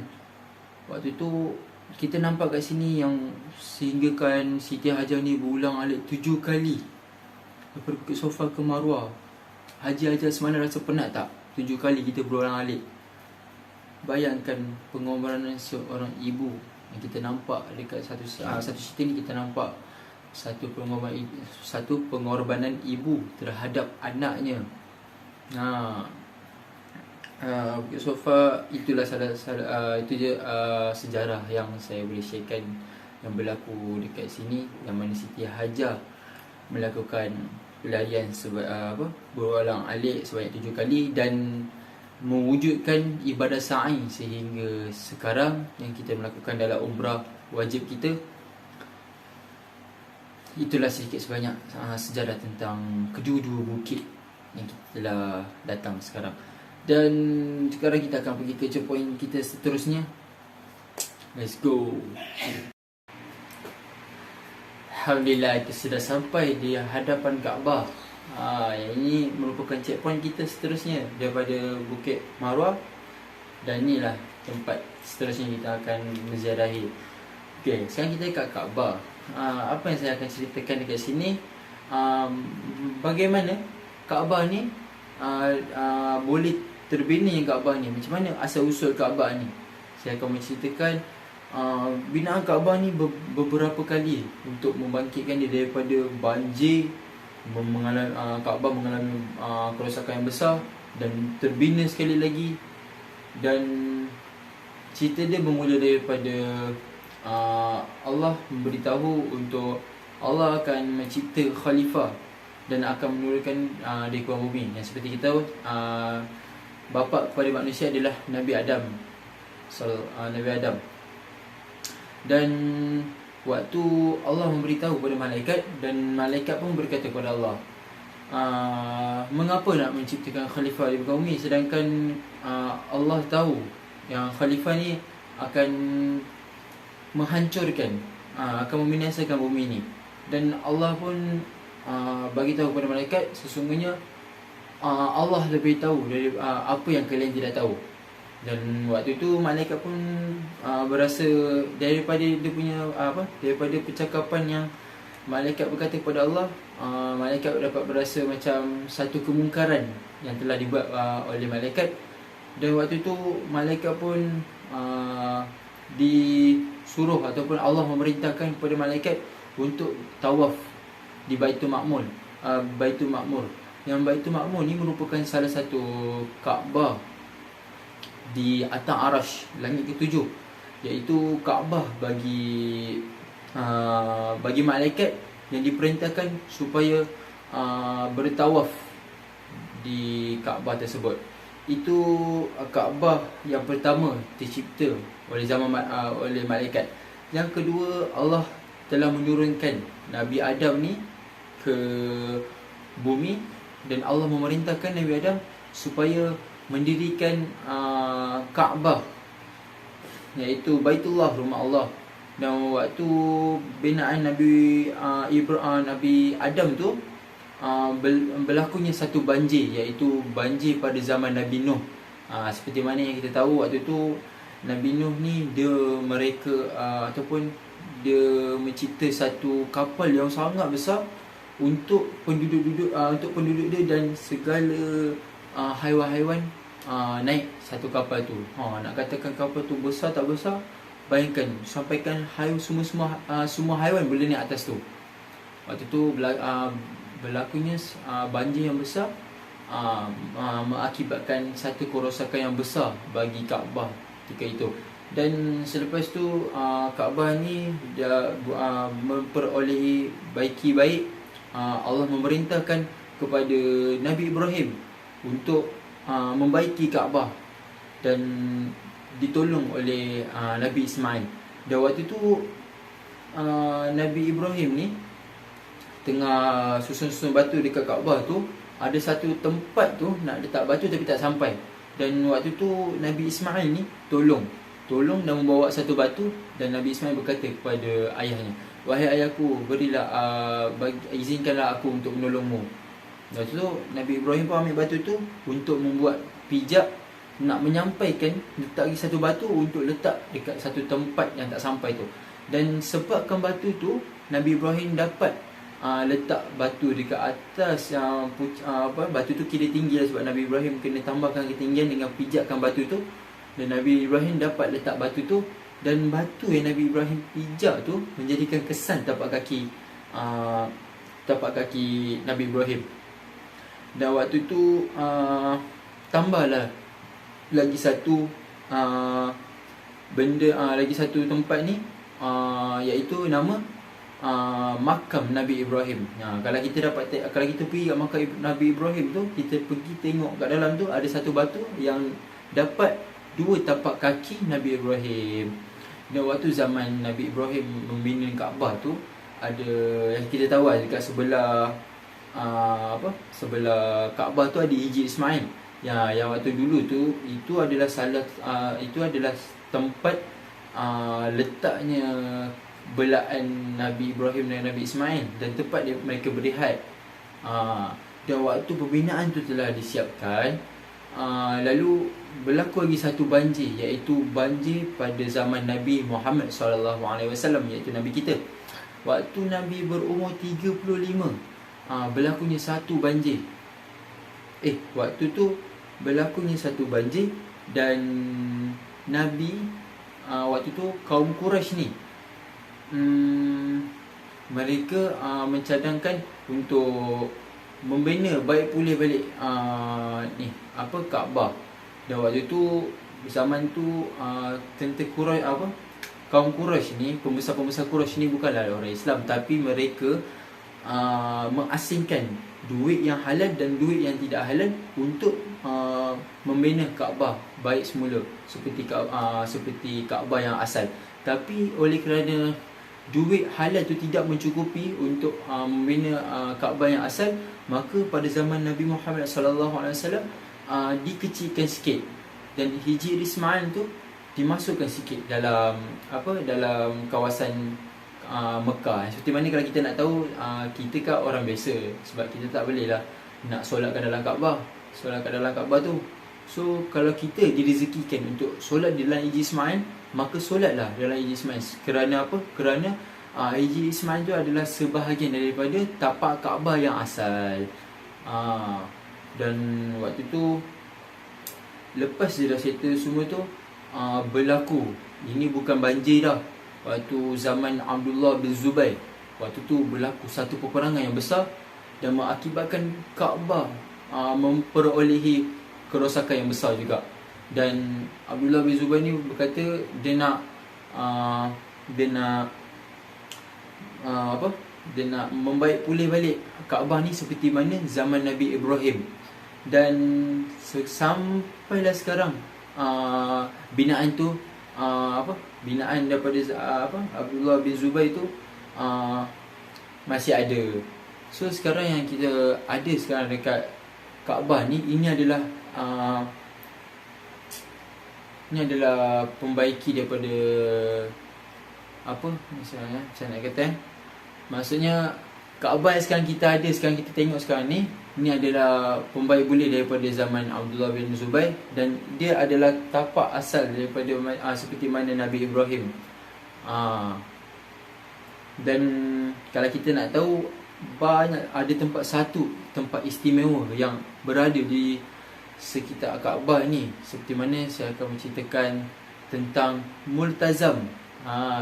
Waktu tu kita nampak kat sini yang sehinggakan Siti Hajar ni berulang-alik 7 kali daripada Bukit Sofa ke Marwah. Haji Hajar semalam rasa penat tak? 7 kali kita berulang-alik. Bayangkan pengorbanan seorang ibu yang kita nampak dekat satu cerita ni. Kita nampak satu pengorbanan ibu terhadap anaknya. Bukit Sofa itulah itu je sejarah yang saya boleh sharekan yang berlaku dekat sini, yang mana Siti Hajar melakukan pelarian berulang-alik sebanyak 7 kali dan mewujudkan ibadah sa'i sehingga sekarang yang kita melakukan dalam umrah wajib kita. Itulah sedikit sebanyak sejarah tentang kedua-dua bukit yang kita telah datang sekarang. Dan sekarang kita akan pergi ke checkpoint kita seterusnya. Let's go. Alhamdulillah, kita sudah sampai di hadapan Kaabah. Yang ini merupakan checkpoint kita seterusnya daripada Bukit Marwah. Dan inilah tempat seterusnya kita akan menziarahi. Okay, sekarang kita dekat Kaabah. Apa yang saya akan ceritakan dekat sini, bagaimana Kaabah ni boleh terbina yang Kaabah ni. Macam mana asal-usul Kaabah ni. Saya akan menceritakan binaan Kaabah ni beberapa kali untuk membangkitkan dia daripada banjir. Kaabah mengalami kerosakan yang besar dan terbina sekali lagi. Dan cerita dia bermula daripada Allah memberitahu untuk Allah akan mencipta khalifah dan akan menurunkan di muka bumi. Yang seperti kita tahu, bapa kepada manusia adalah Nabi Adam. Nabi Adam. Dan waktu Allah memberitahu kepada malaikat, dan malaikat pun berkata kepada Allah, mengapa nak menciptakan khalifah di muka bumi, sedangkan Allah tahu yang khalifah ni akan menghancurkan, akan membinasakan bumi ni. Dan Allah pun bagi tahu kepada malaikat, sesungguhnya Allah lebih tahu dari apa yang kalian tidak tahu. Dan waktu tu malaikat pun berasa daripada dia punya daripada percakapan yang malaikat berkata kepada Allah, malaikat dapat berasa macam satu kemungkaran yang telah dibuat oleh malaikat. Dan waktu tu malaikat pun disuruh ataupun Allah memerintahkan kepada malaikat untuk tawaf di Baitul Ma'mur. yang Baitul Ma'mur ni merupakan salah satu Kaabah di atas Arash, langit ketujuh, iaitu Kaabah bagi malaikat yang diperintahkan supaya bertawaf di Kaabah tersebut. Itu Kaabah yang pertama tercipta oleh malaikat. Yang kedua, Allah telah menurunkan Nabi Adam ni ke bumi, dan Allah memerintahkan Nabi Adam supaya mendirikan Kaabah, iaitu Baitullah, rumah Allah. Dan waktu binaan Nabi Adam tu, berlakunya satu banjir, iaitu banjir pada zaman Nabi Nuh. Seperti mana yang kita tahu, waktu tu Nabi Nuh ni dia mencipta satu kapal yang sangat besar untuk penduduk dia dan segala haiwan-haiwan naik satu kapal tu. Nak katakan kapal tu besar tak besar, bayangkan sampaikan semua haiwan boleh naik atas tu. Waktu tu berlakunya banjir yang besar, mengakibatkan satu kerosakan yang besar bagi Kaabah ketika itu. Dan selepas tu Kaabah ni dia memperolehi baiki baik. Allah memerintahkan kepada Nabi Ibrahim untuk membaiki Kaabah, dan ditolong oleh Nabi Ismail. Dan waktu tu Nabi Ibrahim ni tengah susun-susun batu dekat Kaabah tu, ada satu tempat tu nak letak batu tapi tak sampai. Dan waktu tu Nabi Ismail ni tolong dan membawa satu batu, dan Nabi Ismail berkata kepada ayahnya, "Wahai ayahku, berilah izinkanlah aku untuk menolongmu." Lepas tu Nabi Ibrahim pun ambil batu tu untuk membuat pijak, nak menyampaikan, letak lagi satu batu untuk letak dekat satu tempat yang tak sampai tu. Dan sebabkan batu tu, Nabi Ibrahim dapat letak batu dekat atas batu tu kira tinggi lah, sebab Nabi Ibrahim kena tambahkan ketinggian dengan pijakkan batu tu. Dan Nabi Ibrahim dapat letak batu tu, dan batu yang Nabi Ibrahim pijak tu menjadikan kesan tapak kaki Nabi Ibrahim. Dan waktu tu tambahlah lagi satu lagi satu tempat ni, iaitu nama makam Nabi Ibrahim. Kalau kita pergi kat makam Nabi Ibrahim tu, kita pergi tengok kat dalam tu ada satu batu yang dapat 2 tapak kaki Nabi Ibrahim. Dan waktu zaman Nabi Ibrahim membina Kaabah tu, ada yang kita tahu dekat sebelah sebelah Kaabah tu ada Hijri Ismail. Yang waktu dulu tu, itu adalah tempat letaknya belaan Nabi Ibrahim dan Nabi Ismail, dan tempat mereka berehat. Dan waktu pembinaan tu telah disiapkan, lalu berlaku lagi satu banjir, iaitu banjir pada zaman Nabi Muhammad SAW, iaitu Nabi kita. Waktu Nabi berumur 35, berlakunya satu banjir. Waktu tu berlakunya satu banjir, dan Nabi waktu tu kaum Quraisy ni mereka mencadangkan untuk membina baik pulih balik Kaabah. Dan waktu tu, zaman tu tentera kaum Quraisy ni, pembesar-pembesar Quraisy ni bukanlah orang Islam, tapi mereka mengasingkan duit yang halal dan duit yang tidak halal untuk membina Kaabah baik semula, seperti Kaabah yang asal. Tapi oleh kerana duit halal tu tidak mencukupi untuk membina Kaabah yang asal, maka pada zaman Nabi Muhammad SAW dikecilkan sikit, dan Hijri Ismail tu dimasukkan sikit dalam kawasan Mekah. Seperti mana kalau kita nak tahu, kita kan orang biasa, sebab kita tak boleh lah nak solat kat dalam Kaabah tu. So kalau kita direzekikan untuk solat di dalam Hijri Ismail, maka solatlah dalam Hijri Ismail. Kerana apa? Kerana Hijri Ismail tu adalah sebahagian daripada tapak Kaabah yang asal. Dan waktu tu, lepas dia dah settle semua tu, berlaku, ini bukan banjir dah, waktu zaman Abdullah bin Zubair, waktu tu berlaku satu peperangan yang besar, dan mengakibatkan Kaabah memperolehi kerosakan yang besar juga. Dan Abdullah bin Zubair ni berkata dia nak dia nak membaik pulih balik Kaabah ni seperti mana zaman Nabi Ibrahim. Dan sampailah sekarang binaan tu binaan daripada Abdullah bin Zubair tu masih ada. So sekarang yang kita ada sekarang dekat Kaabah ni, ini adalah pembaiki daripada misalnya saya nak kata, maksudnya Kaabah yang sekarang kita ada, sekarang kita tengok sekarang ni, ini adalah pembaik boleh daripada zaman Abdullah bin Zubair, dan dia adalah tapak asal daripada seperti mana Nabi Ibrahim. Dan kalau kita nak tahu, banyak ada tempat istimewa yang berada di sekitar Kaabah ni. Seperti mana saya akan menceritakan tentang Multazam.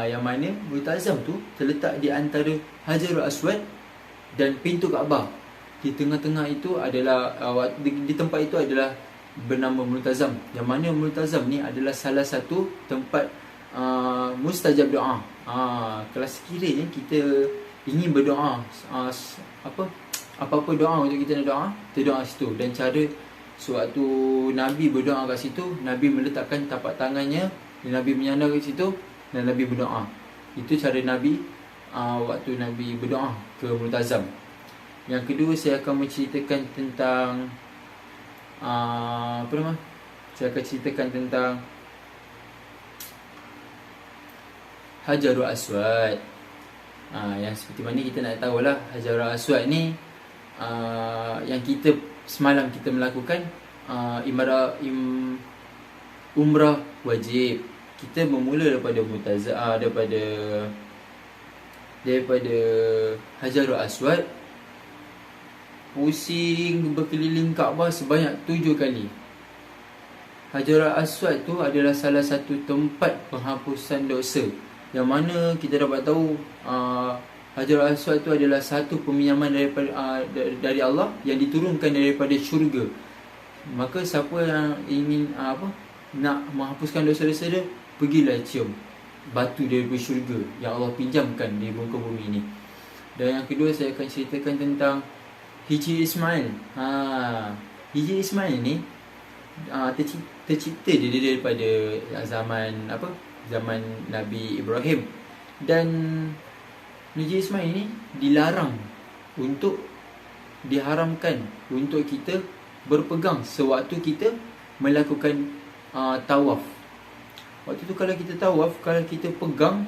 Yang mana Multazam tu terletak di antara Hajarul Aswad dan pintu Kaabah. Di tengah-tengah itu adalah di tempat itu adalah bernama Multazam. Yang mana Multazam ni adalah salah satu tempat mustajab doa. Kalau sekiranya kita ingin berdoa, apa-apa doa untuk kita nak doa, kita doa situ. Dan cara sewaktu Nabi berdoa kat situ, Nabi meletakkan tapak tangannya, Nabi menyandar kat situ dan Nabi berdoa. Itu cara Nabi waktu Nabi berdoa ke Multazam. Yang kedua, saya akan menceritakan tentang saya akan ceritakan tentang Hajarul Aswad. Yang seperti mana kita nak tahulah, Hajarul Aswad ni yang kita semalam kita melakukan umrah wajib. Kita bermula daripada Multazam, daripada Hajarul Aswad, pusing berkeliling Kaabah sebanyak 7 kali. Hajarul Aswad tu adalah salah satu tempat penghapusan dosa, yang mana kita dapat tahu Hajarul Aswad tu adalah satu peminjaman dari Allah yang diturunkan daripada syurga. Maka siapa yang ingin nak menghapuskan dosa-dosa dia, pergilah cium batu daripada syurga yang Allah pinjamkan di muka bumi ni. Dan yang kedua, saya akan ceritakan tentang Hijri Ismail. Hijri Ismail ni tercipta dia daripada zaman Nabi Ibrahim. Dan Hijri Ismail ni diharamkan untuk kita berpegang sewaktu kita melakukan tawaf. Waktu tu kalau kita tawaf, kalau kita pegang,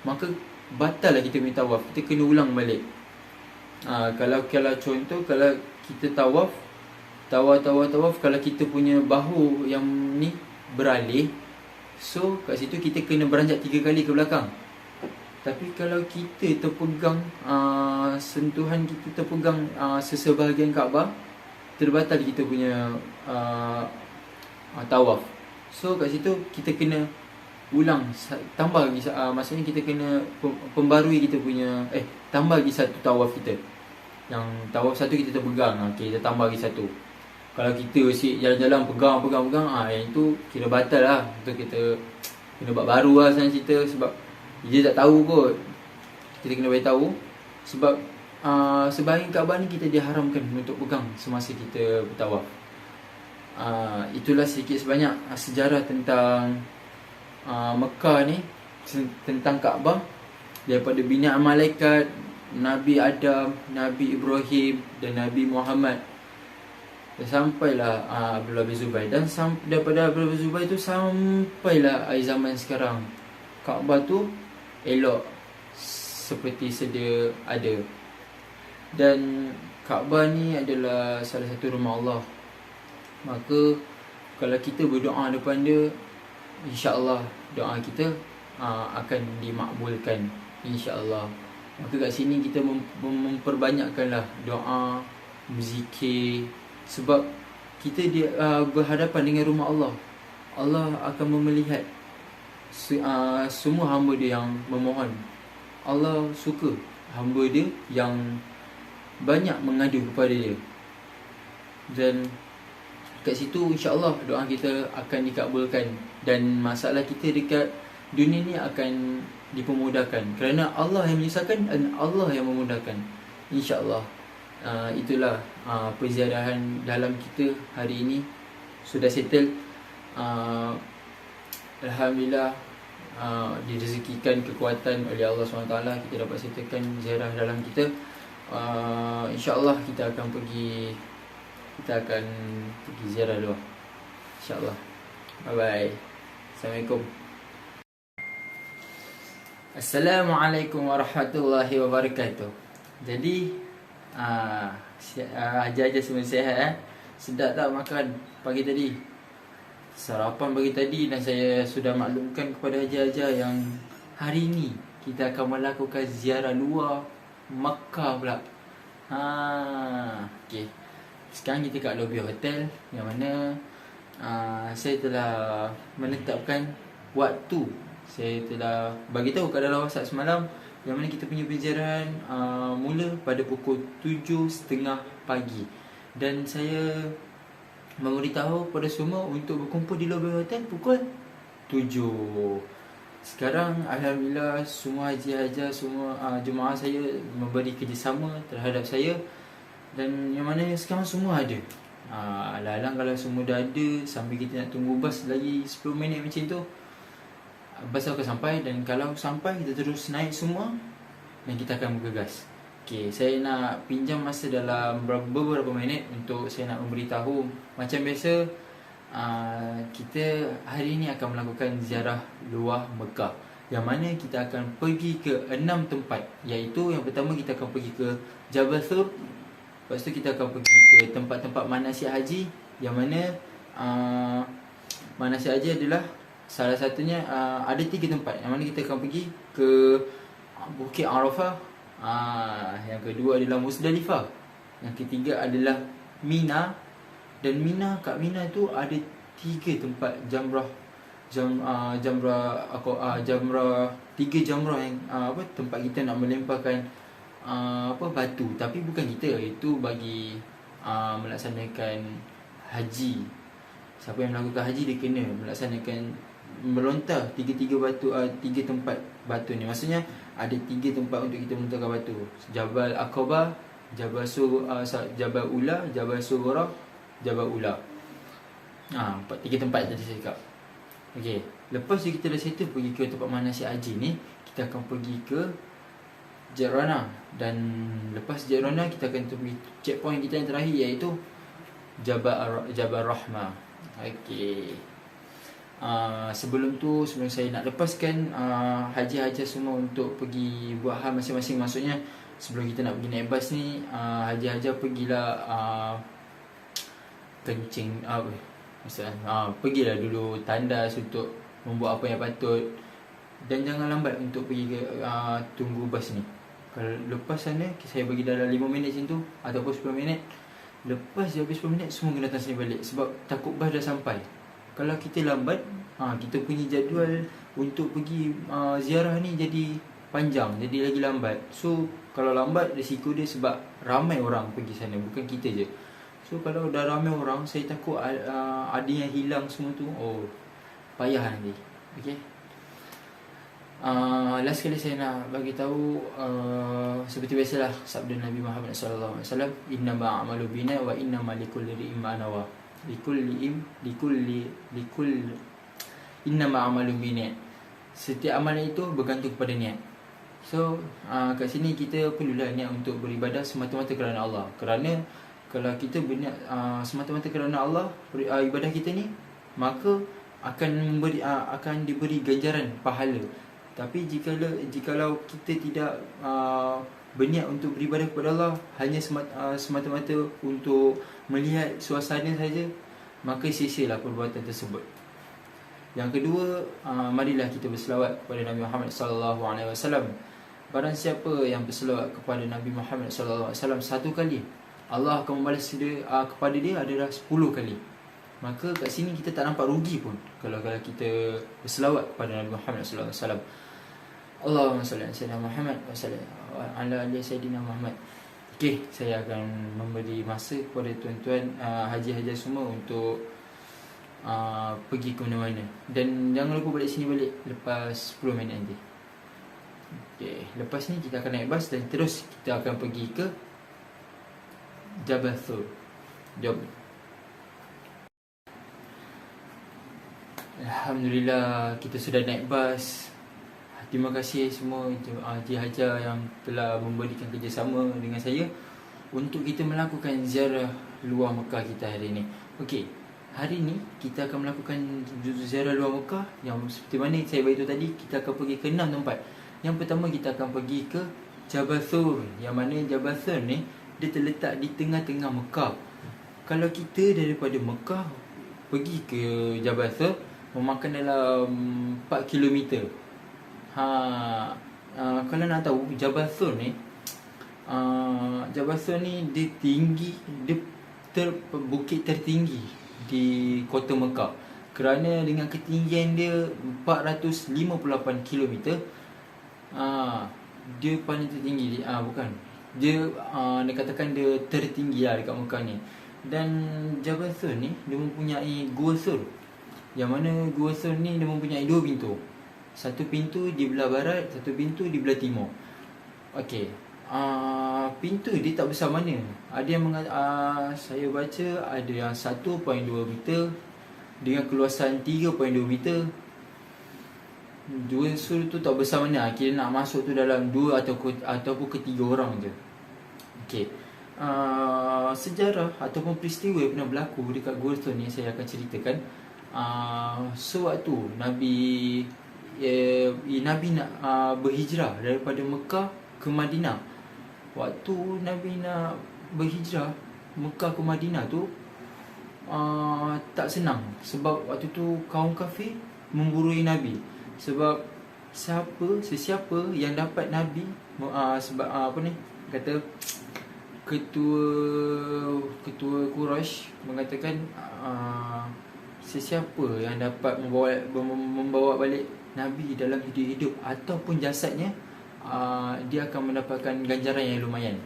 maka batal lah kita punya tawaf. Kita kena ulang balik. Kalau contoh, kalau kita tawaf, kalau kita punya bahu yang ni beralih, so kat situ kita kena beranjak 3 kali ke belakang. Tapi kalau kita terpegang, sentuhan kita terpegang sesebahagian Kaabah, terbatal kita punya tawaf. So kat situ kita kena ulang, tambah lagi, maksudnya kita kena pembarui kita punya tambah lagi satu tawaf kita. Yang tawaf satu kita terpegang, kita tambah lagi satu. Kalau kita asyik jalan-jalan pegang, yang itu kira batal lah. Untuk kita kena buat baru lah senang cerita. Sebab dia tak tahu kot, kita kena beritahu. Sebab sebahagian Kaabah ni kita diharamkan untuk pegang semasa kita bertawaf. Itulah sedikit sebanyak sejarah tentang Mekah ni, tentang Kaabah. Daripada binaan malaikat, Nabi Adam, Nabi Ibrahim dan Nabi Muhammad, dan sampailah Abdullah bin Zubair. Dan daripada Abdullah bin Zubair tu sampailah zaman sekarang, Kaabah tu elok seperti sedia ada. Dan Kaabah ni adalah salah satu rumah Allah. Maka kalau kita berdoa depan dia, insya-Allah doa kita akan dimakbulkan, insya-Allah. Maka kat sini kita memperbanyakkanlah doa, berzikir. Sebab kita berhadapan dengan rumah Allah. Allah akan melihat semua hamba dia yang memohon. Allah suka hamba dia yang banyak mengadu kepada dia. Dan kat situ insya-Allah doa kita akan dikabulkan, dan masalah kita dekat dunia ni akan dipermudahkan, kerana Allah yang menyusahkan dan Allah yang memudahkan, insya-Allah. Itulah perziarahan dalam kita hari ini sudah settle. Alhamdulillah, direzekikan kekuatan oleh Allah SWT, kita dapat settlekan ziarah dalam kita. InsyaAllah kita akan pergi ziarah dulu, InsyaAllah. Bye bye. Assalamualaikum. Assalamualaikum warahmatullahi wabarakatuh. Jadi Haji-haji semua sihat Sedap tak makan pagi tadi? Sarapan pagi tadi. Dan saya sudah maklumkan kepada haji-haji yang hari ini kita akan melakukan ziarah luar Makkah pula. Okay. Sekarang kita kat lobi hotel, yang mana saya telah menetapkan waktu. Saya telah bagi tahu kat dalam WhatsApp semalam, yang mana kita punya penziarahan mula pada pukul 7.30 pagi. Dan saya memberitahu pada semua untuk berkumpul di lobi hotel pukul 7. Sekarang Alhamdulillah semua haji-haji, semua jemaah saya memberi kerjasama terhadap saya. Dan yang mana sekarang semua ada. Alang-alang kalau semua dah ada, sambil kita nak tunggu bas lagi 10 minit macam tu, bas akan sampai. Dan kalau sampai, kita terus naik semua dan kita akan bergegas. Okay, saya nak pinjam masa dalam beberapa minit untuk saya nak memberitahu. Macam biasa, kita hari ini akan melakukan ziarah luar Mekah, yang mana kita akan pergi ke 6 tempat. Iaitu yang pertama, kita akan pergi ke Jabal Thur. Lepas tu kita akan pergi ke tempat-tempat manasik haji, yang mana manasik haji adalah salah satunya, ada 3 tempat. Yang mana kita akan pergi ke Bukit Arafah, yang kedua adalah Musdalifah, yang ketiga adalah Mina. Dan kat Mina tu ada 3 tempat jamrah. Jamrah 3 jamrah yang tempat kita nak melemparkan batu. Tapi bukan kita, itu bagi melaksanakan haji. Siapa yang melakukan haji, dia kena melaksanakan melontar 3 batu, 3 tempat batu ni. Maksudnya ada 3 tempat untuk kita melontarkan batu. Jabal Aqabah, Jabal Ula, Jabal Sughra, Jabal Ula. 3 tempat tadi saya cakap. Okey, lepas kita dah settle pergi ke tempat manasik haji ni, kita akan pergi ke Jirana. Dan lepas Jirana, kita akan pergi checkpoint kita yang terakhir, iaitu Jabal Rahmah. Okey. Sebelum saya nak lepaskan haji-haji semua untuk pergi buat hal masing-masing. Maksudnya sebelum kita nak pergi naik bas ni, haji-haji pergilah kencing, pergilah dulu tandas untuk membuat apa yang patut. Dan jangan lambat untuk pergi ke tunggu bas ni. Kalau lepas sana, saya bagi dalam 5 minit macam tu, ataupun 10 minit. Lepas dia habis 10 minit, semua kena datang sini balik, sebab takut bas dah sampai. Kalau kita lambat, kita punya jadual untuk pergi ziarah ni jadi panjang, jadi lagi lambat. So kalau lambat, risiko dia sebab ramai orang pergi sana, bukan kita je. So kalau dah ramai orang, saya takut ada yang hilang semua tu. Payah nanti. Okay. Last kali saya nak bagi tahu, seperti biasalah sabda Nabi Muhammad sallallahu alaihi wasallam, innama a'malu bina wa innama likulli imrin ma nawa. Innama a'malu bina. Setiap amalan itu bergantung kepada niat. So kat sini kita perlulah niat untuk beribadah semata-mata kerana Allah. Kerana kalau kita berniat semata-mata kerana Allah, ibadah kita ni, maka akan diberi ganjaran pahala. Tapi jikalau kita tidak berniat untuk beribadah kepada Allah, hanya semata-mata untuk melihat suasana saja, maka sia-sialah perbuatan tersebut. Yang kedua, marilah kita berselawat kepada Nabi Muhammad sallallahu alaihi wasallam. Barang siapa yang berselawat kepada Nabi Muhammad sallallahu alaihi wasallam 1 kali, Allah akan membalas dia kepada dia adalah 10 kali. Maka kat sini kita tak nampak rugi pun kalau kita berselawat kepada Nabi Muhammad sallallahu alaihi wasallam. Allahumma salli ala sayyidina Muhammad wa salli ala ali sayyidina Muhammad. Okey, saya akan memberi masa kepada tuan-tuan haji-haji semua untuk pergi ke mana-mana. Dan jangan lupa balik sini balik lepas 10 minit nanti. Okey, lepas ni kita akan naik bas dan terus kita akan pergi ke Jabal Thur. Jom. Alhamdulillah, kita sudah naik bas. Terima kasih semua Haji Hajar yang telah memberikan kerjasama dengan saya untuk kita melakukan ziarah luar Mekah kita hari ini. Okey, hari ini kita akan melakukan ziarah luar Mekah yang seperti mana saya beritahu tadi, kita akan pergi ke 6 tempat. Yang pertama kita akan pergi ke Jabal Thur, yang mana Jabal Thur ni dia terletak di tengah-tengah Mekah. Kalau kita daripada Mekah pergi ke Jabal Thur memakan dalam 4 km. Kalau nak tahu Jabal Thur ni, Jabal Thur ni dia tinggi, dia bukit tertinggi di kota Mekah. Kerana dengan ketinggian dia 458 km, dia paling tertinggi. Bukan, dia katakan dia tertinggi lah dekat Mekah ni. Dan Jabal Thur ni dia mempunyai Gua Thur, yang mana Gua Thur ni dia mempunyai 2 pintu. Satu pintu di belah barat, satu pintu di belah timur. Okey, pintu dia tak besar mana. Ada yang saya baca ada yang 1.2 meter dengan keluasan 3.2 meter. Dua sur tu tak besar mana. Kira nak masuk tu dalam 2 ataupun ketiga orang je. Okey, sejarah ataupun peristiwa yang pernah berlaku dekat Gua Thur ni saya akan ceritakan. Sewaktu Nabi nak berhijrah daripada Mekah ke Madinah. Waktu Nabi nak berhijrah Mekah ke Madinah tu tak senang, sebab waktu tu kaum kafir memburui Nabi. Sebab sesiapa yang dapat Nabi, sebab kata ketua Quraisy mengatakan sesiapa yang dapat membawa balik Nabi dalam hidup ataupun jasadnya, dia akan mendapatkan ganjaran yang lumayan.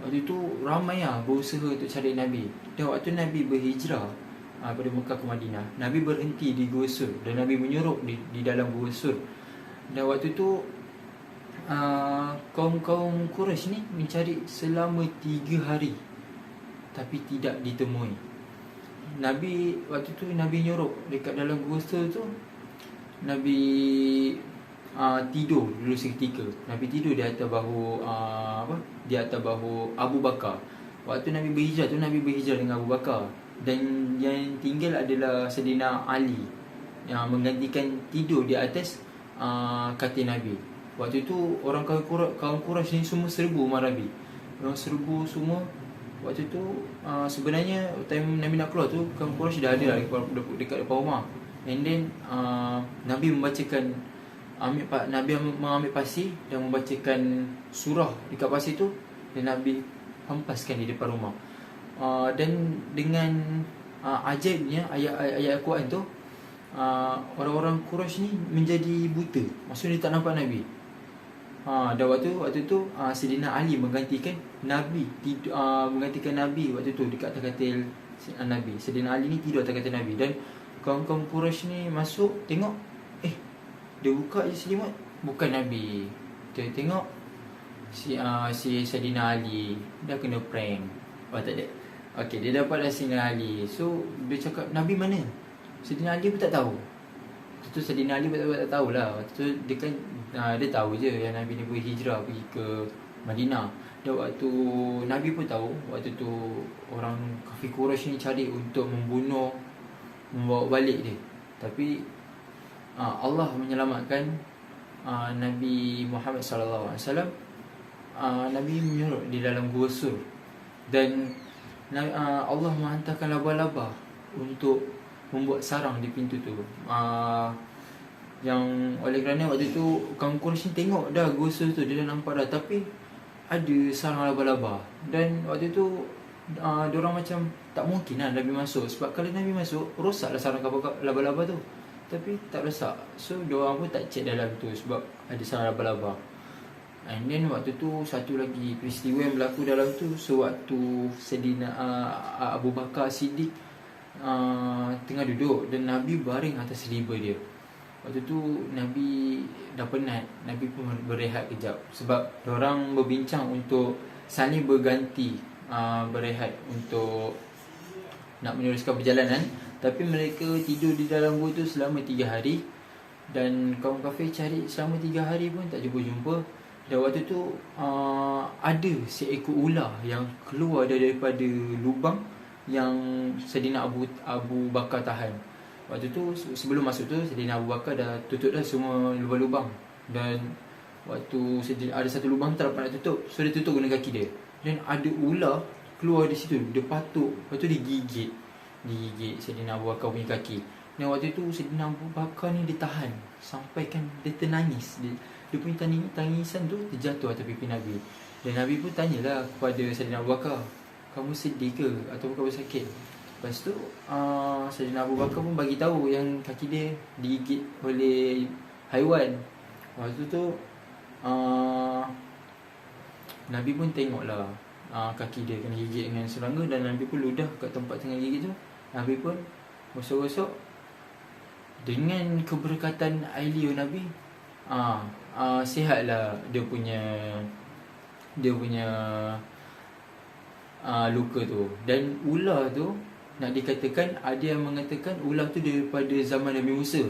Waktu itu ramai berusaha untuk cari Nabi. Dan waktu Nabi berhijrah pada Mekah ke Madinah, Nabi berhenti di Gua Thur dan Nabi menyuruh di dalam Gua Thur. Dan waktu itu kaum Quraisy ni mencari selama 3 hari tapi tidak ditemui. Nabi waktu tu Nabi nyuruh dekat dalam Gua Thur tu, Nabi tidur dulu seketika. Nabi tidur di atas bahu di atas bahu Abu Bakar. Waktu Nabi berhijrah tu, Nabi berhijrah dengan Abu Bakar, dan yang tinggal adalah Saidina Ali yang menggantikan tidur di atas katil Nabi. Waktu tu orang kaum Quraisy ni semua serbu rumah Nabi. Orang serbu semua. Waktu tu sebenarnya time Nabi nak keluar tu, kaum Quraisy dah ada dekat depan rumah. And then Nabi membacakan, Nabi mengambil pasir dan membacakan surah dekat pasir tu, dan Nabi hempaskan di depan rumah. Dan dengan ajaibnya ayat-ayat Al-Quran tu, orang-orang Quraisy ni menjadi buta. Maksudnya dia tak nampak Nabi. Dan waktu tu Saidina Ali menggantikan Nabi, menggantikan Nabi waktu tu dekat atas katil Nabi. Saidina Ali ni tidur atas katil Nabi, dan kaum-kaum Quraisy ni masuk tengok, dia buka je selimut, bukan Nabi. Dia tengok si Saidina Ali dah kena prank. Tak ada. Okey, dia dapat Saidina Ali. So dia cakap, Nabi mana? Saidina Ali pun tak tahu. Waktu tu Saidina Ali pun tak tahulah. Waktu tu dia kan dia tahu je yang Nabi ni berhijrah pergi ke Madinah. Dan waktu Nabi pun tahu, waktu tu orang kafir Quraisy ni cari untuk membunuh, membawa balik dia. Tapi Allah menyelamatkan Nabi Muhammad sallallahu alaihi wasallam. Nabi menyuruh di dalam Gua Thur, dan Allah menghantarkan laba-laba untuk membuat sarang di pintu tu. Yang oleh kerana waktu tu kaum Quraisy tengok dah Gua Thur tu, dia dah nampak dah, tapi ada sarang laba-laba. Dan waktu tu diorang macam tak mungkin lah Nabi masuk, sebab kalau Nabi masuk rosaklah sarang laba-laba tu. Tapi tak rosak. So diorang pun tak cek dalam tu sebab ada sarang laba-laba. And then waktu tu satu lagi peristiwa yang berlaku dalam tu, sewaktu Saidina Abu Bakar Siddiq tengah duduk dan Nabi baring atas riba dia. Waktu tu Nabi dah penat, Nabi pun berehat kejap sebab diorang berbincang untuk saling berganti berehat untuk nak meneruskan perjalanan. Tapi mereka tidur di dalam gua tu selama 3 hari. Dan kaum kafir cari selama 3 hari pun tak jumpa-jumpa. Dan waktu tu ada seekor ular yang keluar daripada lubang yang Saidina Abu Bakar tahan. Waktu tu sebelum masuk tu Saidina Abu Bakar dah tutup dah semua lubang-lubang. Dan waktu ada satu lubang tak dapat nak tutup, so dia tutup guna kaki dia. Dan ada ular keluar di situ, dia patuk, lepas tu dia gigit Saidina Abu Bakar punya kaki. Dan waktu tu Saidina Abu Bakar ni dia tahan sampai kan dia ternangis. Dia punya tangisan tu terjatuh atas pipi Nabi. Dan Nabi pun tanyalah kepada Saidina Abu Bakar, kamu sedih ke atau kamu sakit? Lepas tu Saidina Abu Bakar pun bagi tahu yang kaki dia digigit oleh haiwan. Waktu tu Nabi pun tengoklah kaki dia kena gigit dengan serangga. Dan Nabi pun ludah kat tempat tengah gigit tu. Nabi pun gosok-gosok. Dengan keberkatan aili Nabi, sihatlah dia punya luka tu. Dan ular tu, nak dikatakan, ada yang mengatakan ular tu daripada zaman Nabi Musa.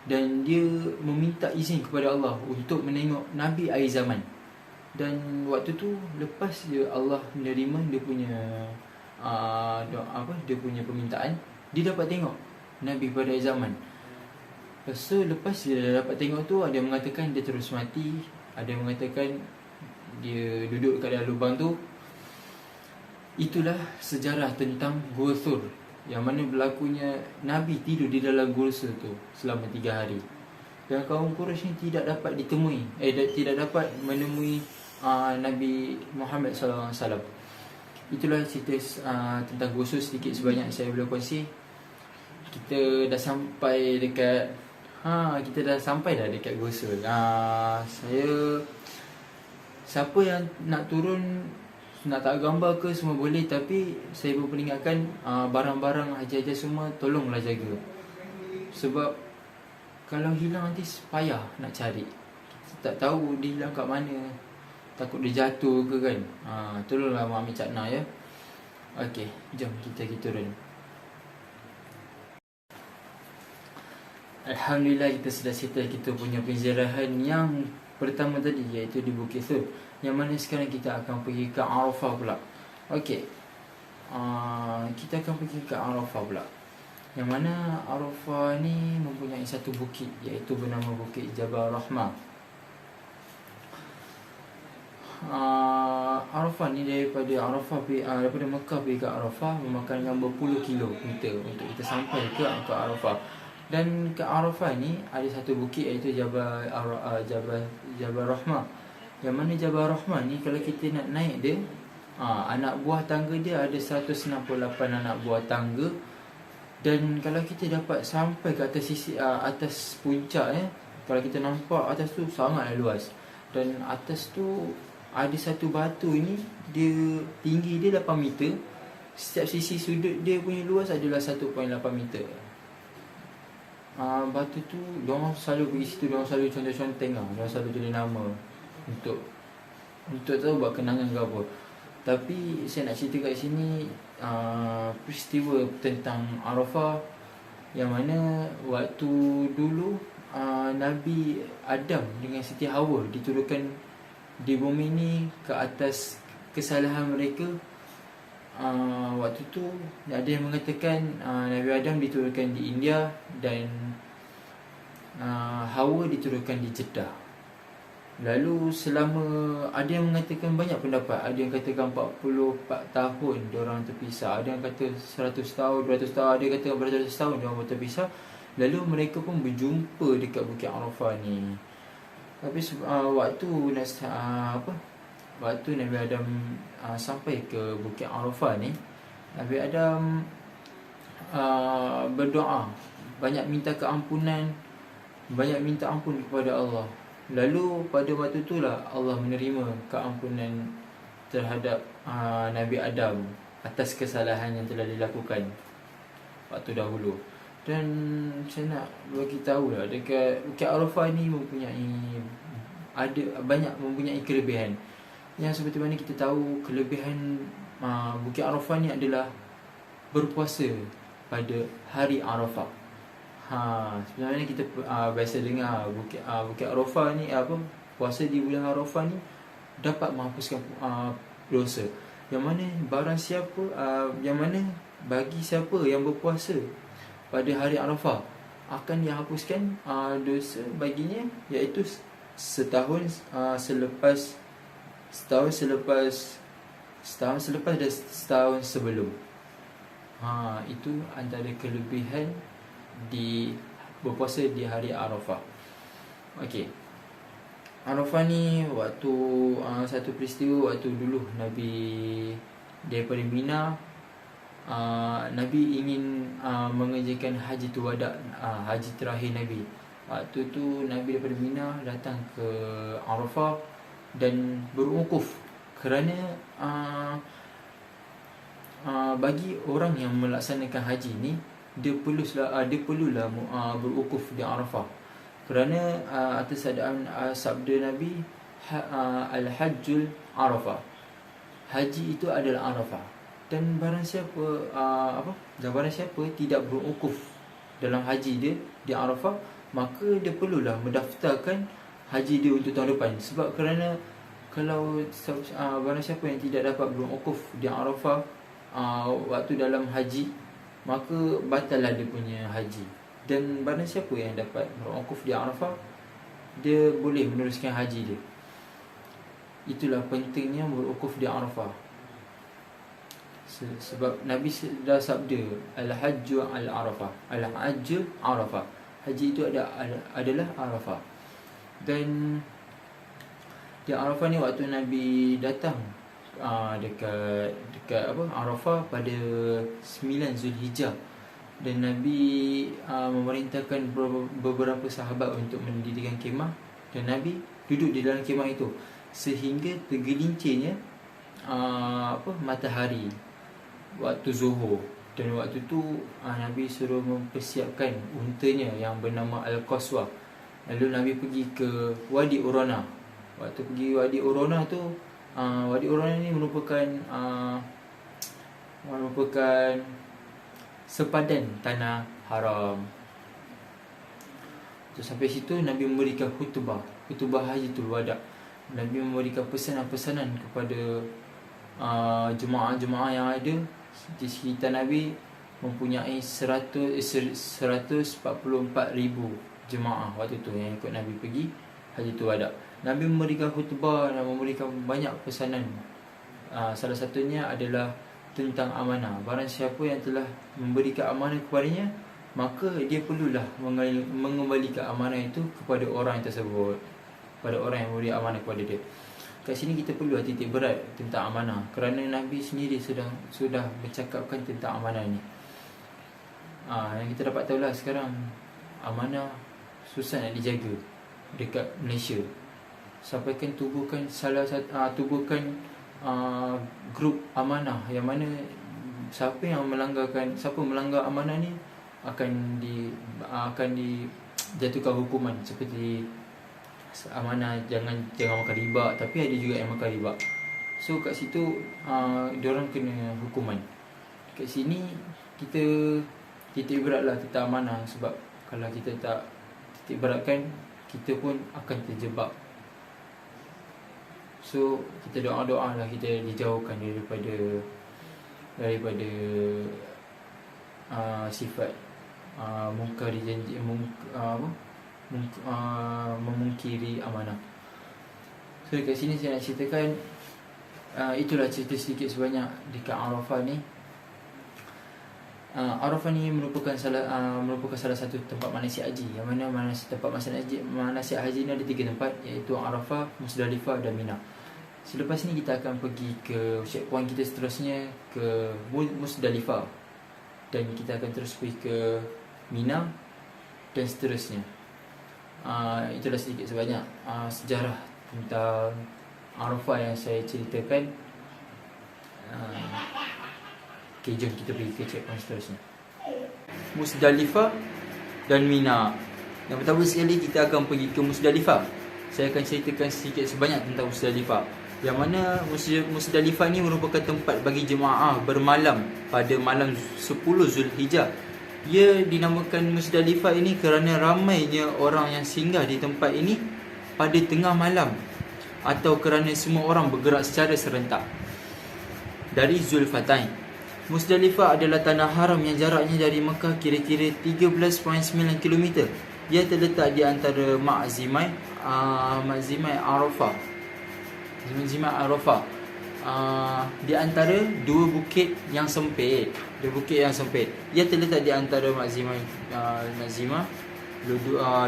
Dan dia meminta izin kepada Allah untuk menengok Nabi akhir zaman. Dan waktu tu lepas dia Allah menerima dia punya dia punya permintaan, dia dapat tengok Nabi pada akhir zaman. So lepas dia dah dapat tengok tu, ada yang mengatakan dia terus mati, ada yang mengatakan dia duduk kat dalam lubang tu. Itulah sejarah tentang Gua Thur, yang mana berlakunya Nabi tidur di dalam Gua Thur tu selama 3 hari. Dan kaum Quraisy ni tidak dapat ditemui, tidak dapat menemui Nabi Muhammad SAW. Itulah cerita tentang Gua Thur sedikit sebanyak saya boleh kongsi. Kita dah sampai dekat dekat Gua Thur. Siapa yang nak turun, nak tak gambar ke semua boleh. Tapi saya pun peringatkan, barang-barang haji-haji semua tolonglah jaga. Sebab kalau hilang nanti payah nak cari. Kita tak tahu dia hilang kat mana, takut dia jatuh ke kan. Tolonglah ambil cakna ya. Okey, jom kita pergi turun. Alhamdulillah, kita sudah settle kita punya penziarahan yang pertama tadi, iaitu di Bukit Thur. Yang mana sekarang kita akan pergi ke Arafah pula. Okey, kita akan pergi ke Arafah pula. Yang mana Arafah ni mempunyai satu bukit, iaitu bernama Bukit Jabal Rahmah. Arafah ni daripada Mekah pergi ke Arafah memakan berpuluh kilometer untuk kita sampai ke Arafah. Dan ke Arafah ni ada satu bukit, iaitu Jabal Rahmah. Yang mana Jabal Rahmah ni kalau kita nak naik dia, anak buah tangga dia ada 168 anak buah tangga. Dan kalau kita dapat sampai ke atas atas puncak, kalau kita nampak atas tu sangatlah luas. Dan atas tu ada satu batu ni, dia tinggi dia 8 meter. Setiap sisi sudut dia punya luas adalah 1.8 meter. Batu tu diorang selalu pergi situ, diorang selalu conteng-conteng lah. Diorang selalu tulis nama untuk tahu buat kenangan ke apa. Tapi saya nak cerita kat sini peristiwa tentang Arafah, yang mana waktu dulu Nabi Adam dengan Siti Hawa diturunkan di bumi ni ke atas kesalahan mereka. Waktu tu ada yang mengatakan Nabi Adam diturunkan di India dan Hawa diturunkan di Jeddah. Lalu selama, ada yang mengatakan banyak pendapat. Ada yang katakan 44 tahun diorang terpisah, ada yang kata 100 tahun, 200 tahun, ada yang kata beratus tahun diorang terpisah. Lalu mereka pun berjumpa dekat Bukit Arafah ni. Tapi waktu Nabi Adam sampai ke Bukit Arafah ni, Nabi Adam berdoa, banyak minta keampunan, banyak minta ampun kepada Allah. Lalu pada waktu itulah Allah menerima keampunan terhadap Nabi Adam atas kesalahan yang telah dilakukan waktu dahulu. Dan saya nak bagi tahu lah, dekat Bukit Arafah ni mempunyai kelebihan. Yang seperti mana kita tahu, kelebihan Bukit Arafah ni adalah berpuasa pada hari Arafah. Sebenarnya kita biasa dengar Bukit Arafah ni puasa di bulan Arafah ni dapat menghapuskan dosa. Yang mana bagi siapa yang berpuasa pada hari Arafah akan dihapuskan dosa baginya, iaitu setahun selepas dan setahun sebelum. Itu antara kelebihan di berpuasa di hari Arafah. Okey. Arafah ni waktu satu peristiwa waktu dulu Nabi daripada Mina, Nabi ingin mengerjakan haji wada, haji terakhir Nabi. Waktu tu Nabi daripada Mina datang ke Arafah dan berwukuf, kerana bagi orang yang melaksanakan haji ni, dia perlulah berwukuf di Arafah, kerana atas adaan sabda Nabi, al-hajjul Arafah, haji itu adalah Arafah. Dan barang siapa tidak berwukuf dalam haji dia di Arafah, maka dia perlulah mendaftarkan haji dia untuk tahun depan. Sebab kerana kalau barang siapa yang tidak dapat berwukuf di Arafah waktu dalam haji, maka batallah dia punya haji. Dan barang siapa yang dapat berwukuf di Arafah, dia boleh meneruskan haji dia. Itulah pentingnya berwukuf di Arafah. Sebab Nabi dah sabda, al-hajju al-arafah, al-hajju arafah, haji itu adalah Arafah. Dan di Arafah ni waktu Nabi datang dekat Arafah pada 9 Zulhijjah, dan Nabi memerintahkan beberapa sahabat untuk mendirikan kemah, dan Nabi duduk di dalam kemah itu sehingga tergelincirnya matahari waktu zuhur. Dan waktu tu Nabi suruh mempersiapkan untanya yang bernama Al-Qaswah. Lalu Nabi pergi ke Wadi Urana. Waktu pergi Wadi Urana tu, Wadi Urana ni merupakan sepadan tanah haram. So, sampai situ Nabi memberikan khutbah Hajatul Wada. Nabi memberikan pesanan-pesanan kepada jemaah-jemaah yang ada di sekitar Nabi. Mempunyai 144,000 jemaah waktu tu yang ikut Nabi pergi Hajatul Wada. Nabi memberikan khutbah dan memberikan banyak pesanan. Salah satunya adalah tentang amanah. Barang siapa yang telah memberikan amanah kepadanya, maka dia perlulah mengembalikan amanah itu kepada orang tersebut, pada orang yang memberi amanah kepada dia. Kat sini kita perlu titik berat tentang amanah, kerana Nabi sendiri sudah bercakapkan tentang amanah ni. Yang kita dapat tahulah sekarang, amanah susah nak dijaga dekat Malaysia. Sampaikan tubuhkan grup amanah, yang mana siapa melanggar amanah ni akan dijatuhkan hukuman seperti amanah jangan makan riba, tapi ada juga yang makan riba. So kat situ diorang kena hukuman. Kat sini kita titik beratlah tentang amanah, sebab kalau kita tak titik beratkan, kita pun akan terjebak. So kita doa-doa lah kita dijauhkan daripada sifat mungkari janji, memungkiri amanah. So dekat sini saya nak ceritakan, itulah cerita sedikit sebanyak dekat Arafah ni. Arafah ni merupakan salah satu tempat manasik haji, yang mana tempat manasik haji ni ada 3 tempat, iaitu Arafah, Musdalifah dan Mina. Selepas ni kita akan pergi ke checkpoint kita seterusnya, ke Musdalifah, dan kita akan terus pergi ke Mina dan seterusnya. Itulah sedikit sebanyak sejarah tentang Arafah yang saya ceritakan. Okay, jom kita pergi ke checkpoint seterusnya, Musdalifah dan Mina. Yang pertama sekali kita akan pergi ke Musdalifah. Saya akan ceritakan sedikit sebanyak tentang Musdalifah. Yang mana Musdalifah ni merupakan tempat bagi jemaah bermalam pada malam 10 Zulhijjah. Ia dinamakan Musdalifah ini kerana ramainya orang yang singgah di tempat ini pada tengah malam, atau kerana semua orang bergerak secara serentak dari Zulfatain. Musdalifah adalah tanah haram yang jaraknya dari Mekah kira-kira 13.9 km. Ia terletak di antara Makzimai Arafah. Di antara dua bukit yang sempit. Ia terletak di antara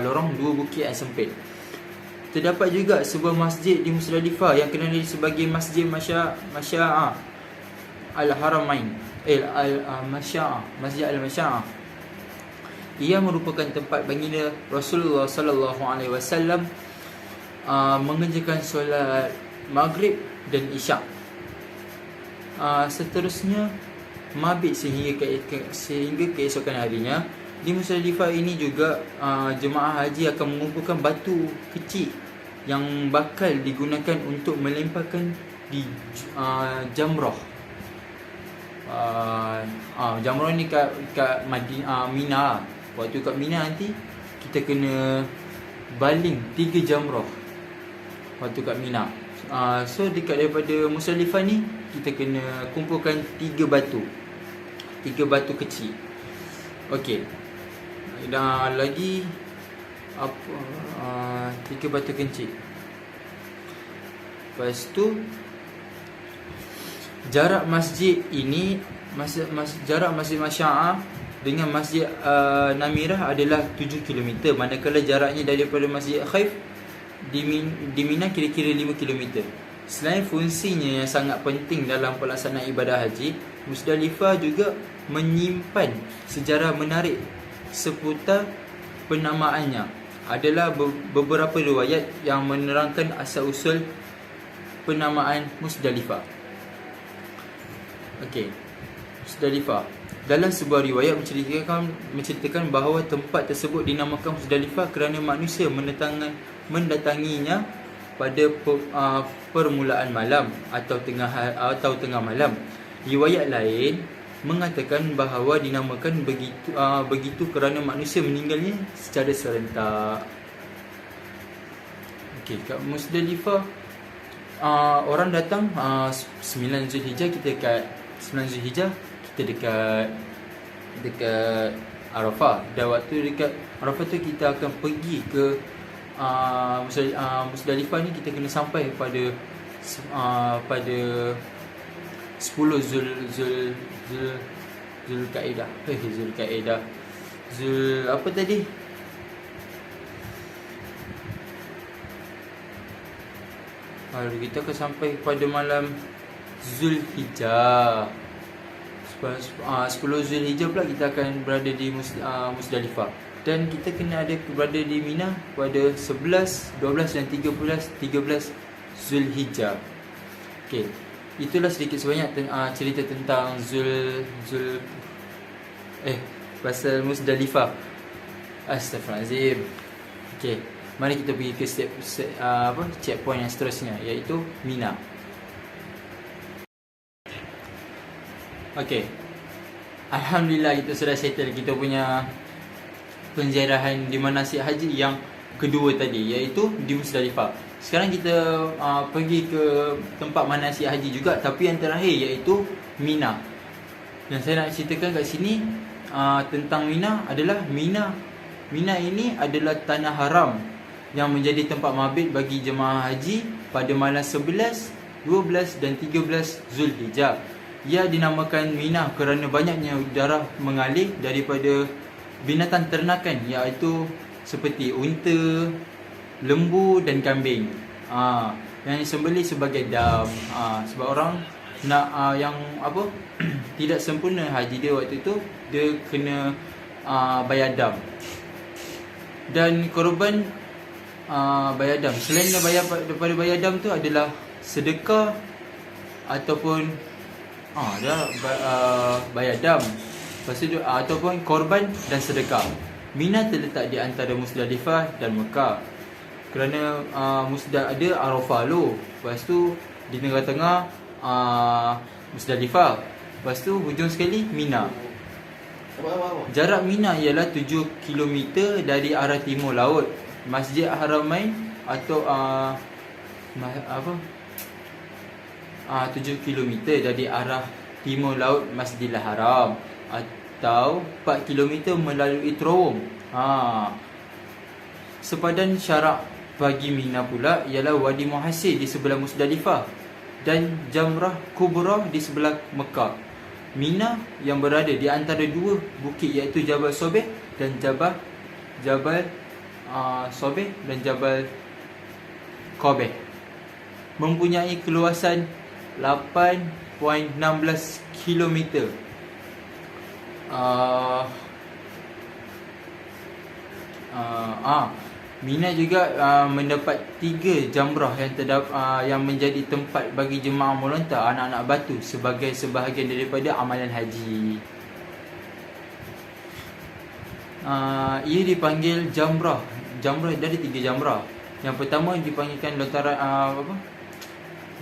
lorong dua bukit yang sempit. Terdapat juga sebuah masjid di Musdalifah yang kenali sebagai Masjid Masya'ah Al-Haramain, Masjid Al-Masya'ah. Ia merupakan tempat baginda Rasulullah sallallahu alaihi wasallam mengerjakan solat Maghrib dan Isyak. Seterusnya mabit sehingga keesokan harinya. Di Musdalifah ini juga jemaah haji akan mengumpulkan batu kecil yang bakal digunakan untuk melemparkan di jamrah. Jamrah ni kat Mina. Waktu kat Mina nanti kita kena baling 3 jamrah waktu kat Mina. So dekat daripada Musdalifah ni kita kena kumpulkan 3 batu kecil. Okey. Dan lagi apa 3 batu kecil. Lepas tu jarak masjid ini, jarak Masjid Masya'ah dengan Masjid Namirah adalah 7 km, manakala jaraknya daripada Masjid Khaif di Mina kira-kira 5 km. Selain fungsinya yang sangat penting dalam pelaksanaan ibadah haji, Musdalifah juga menyimpan sejarah menarik seputar penamaannya. Adalah beberapa riwayat yang menerangkan asal-usul penamaan Musdalifah. Okey, Musdalifah. Dalam sebuah riwayat menceritakan bahawa tempat tersebut dinamakan Musdalifah kerana manusia mendatanginya pada permulaan malam atau tengah malam. Riwayat lain mengatakan bahawa dinamakan begitu kerana manusia meninggalnya secara serentak. Okey, kat Musdalifah orang datang 9 Zulhijjah, kita dekat 9 Zulhijjah kita dekat Arafah. Dan waktu dekat Arafah tu kita akan pergi ke Musdalifah ni. Kita kena sampai pada 10 Zulkaidah. Apa tadi? Kita akan sampai pada malam Zulhijjah. 10 Zulhijjah pula kita akan berada di Musdalifah. Dan kita kena ada berada di Mina pada 11, 12 dan 13 Zulhijjah. Okey, itulah sedikit sebanyak cerita tentang pasal Musdalifah. Astaghfirullahalazim. Okey, mari kita pergi ke checkpoint yang seterusnya, iaitu Mina. Okey, alhamdulillah kita sudah settle kita punya penziarahan di manasik haji yang kedua tadi, iaitu di Musdalifah. Sekarang kita pergi ke tempat manasik haji juga, tapi yang terakhir iaitu Mina. Yang saya nak ceritakan kat sini tentang Mina adalah Mina ini adalah tanah haram yang menjadi tempat mabit bagi jemaah haji pada malam 11, 12 dan 13 Zulhijjah. Ia dinamakan Mina kerana banyaknya darah mengalir daripada binatang ternakan, iaitu seperti unta, lembu dan kambing. Yang disembelih sebagai dam. Sebab orang nak yang tidak sempurna haji dia waktu tu, dia kena bayar dam. Dan korban bayar dam. Selain daripada bayar dam tu adalah sedekah ataupun bayar dam. Lepas tu ataupun korban dan sedekah. Mina terletak di antara Musdalifah dan Mekah. Kerana ada Arafah dulu. Lepas tu di tengah-tengah Musdalifah. Lepas tu hujung sekali Mina. Jarak Mina ialah 7 km dari arah timur laut Masjid Haramain atau 7 km dari arah timur laut Masjidil Haram, atau 4 km melalui terowong. Sepadan syarak bagi Mina pula ialah Wadi Muhasir di sebelah Musdalifah dan Jamrah Kubra di sebelah Mekah. Mina yang berada di antara dua bukit iaitu Jabal Sobeh dan Jabal Sobeh dan Jabal Qabeh mempunyai keluasan 8.16 km. Mina juga mendapat 3 jamrah yang menjadi tempat bagi jemaah melontar anak-anak batu sebagai sebahagian daripada amalan haji. Ia dipanggil jamrah. Jamrah dari 3 jamrah. Yang pertama dipanggilkan lontaran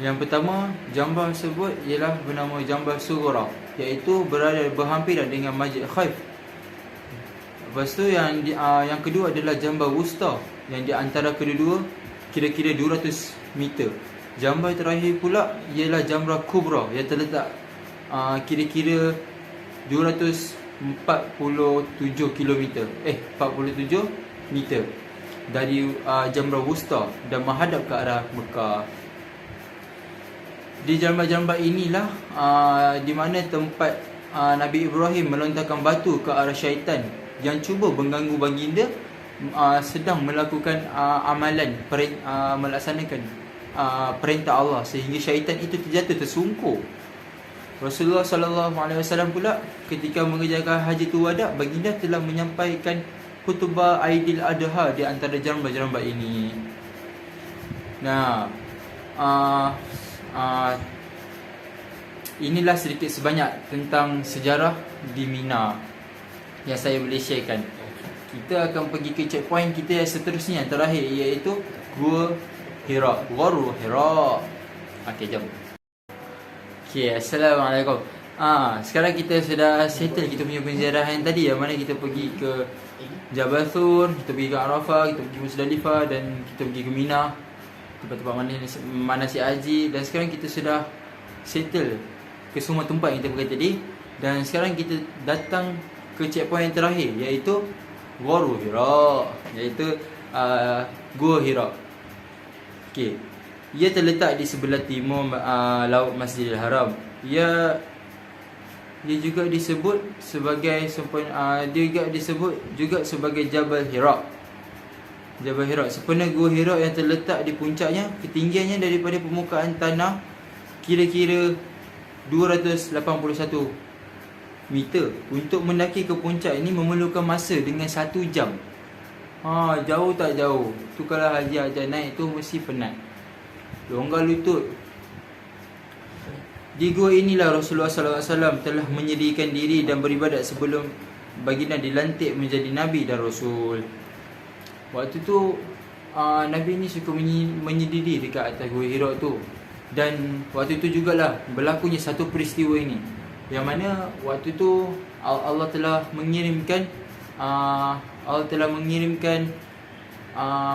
Yang pertama jamrah tersebut ialah bernama Jamrah Sughra, iaitu berhampiran dengan Masjid Khaif. Lepas tu yang kedua adalah Jamrah Wusta, yang di antara kedua kira-kira 200 meter. Jamrah terakhir pula ialah Jamrah Kubra yang terletak kira-kira 247 km 47 meter dari Jamrah Wusta dan menghadap ke arah Mekah. Di jamrah-jamrah inilah di mana tempat Nabi Ibrahim melontarkan batu ke arah syaitan yang cuba mengganggu baginda sedang melakukan amalan melaksanakan perintah Allah, sehingga syaitan itu terjatuh tersungkur. Rasulullah SAW pula ketika mengerjakan haji wada, baginda telah menyampaikan khutbah Aidil Adha di antara jamrah-jamrah ini. Nah, inilah sedikit sebanyak tentang sejarah di Mina yang saya boleh sharekan. Kita akan pergi ke checkpoint kita yang seterusnya, yang terakhir, iaitu Gua Hira. Gharu Hira. Okey, jom. Okey, Assalamualaikum. Sekarang kita sudah settle kita punya penziarahan tadi, yang mana kita pergi ke Jabal Thur, kita pergi ke Arafah, kita pergi Musdalifah dan kita pergi ke Mina, tempat-tempat manasik haji. Dan sekarang kita sudah settle ke semua tempat yang kita pergi tadi. Dan sekarang kita datang ke checkpoint yang terakhir, iaitu Gharu Hira, iaitu Gua Hira. Okey. Ia terletak di sebelah timur laut Masjidil Haram. Dia juga disebut sebagai sebagai Jabal Hira. Jabal Hira, sempena Gua Hira yang terletak di puncaknya, ketinggiannya daripada permukaan tanah kira-kira 281 meter. Untuk mendaki ke puncak ini memerlukan masa dengan 1 jam. Jauh tak jauh. Tu kalau haji ajar naik tu mesti penat, longgar lutut. Di gua inilah Rasulullah SAW telah menyedihkan diri dan beribadat sebelum baginda dilantik menjadi Nabi dan Rasul. Waktu tu Nabi ni suka menyediri dekat atas Gua Hira tu. Dan waktu tu jugalah berlakunya satu peristiwa ini, yang mana waktu tu Allah telah mengirimkan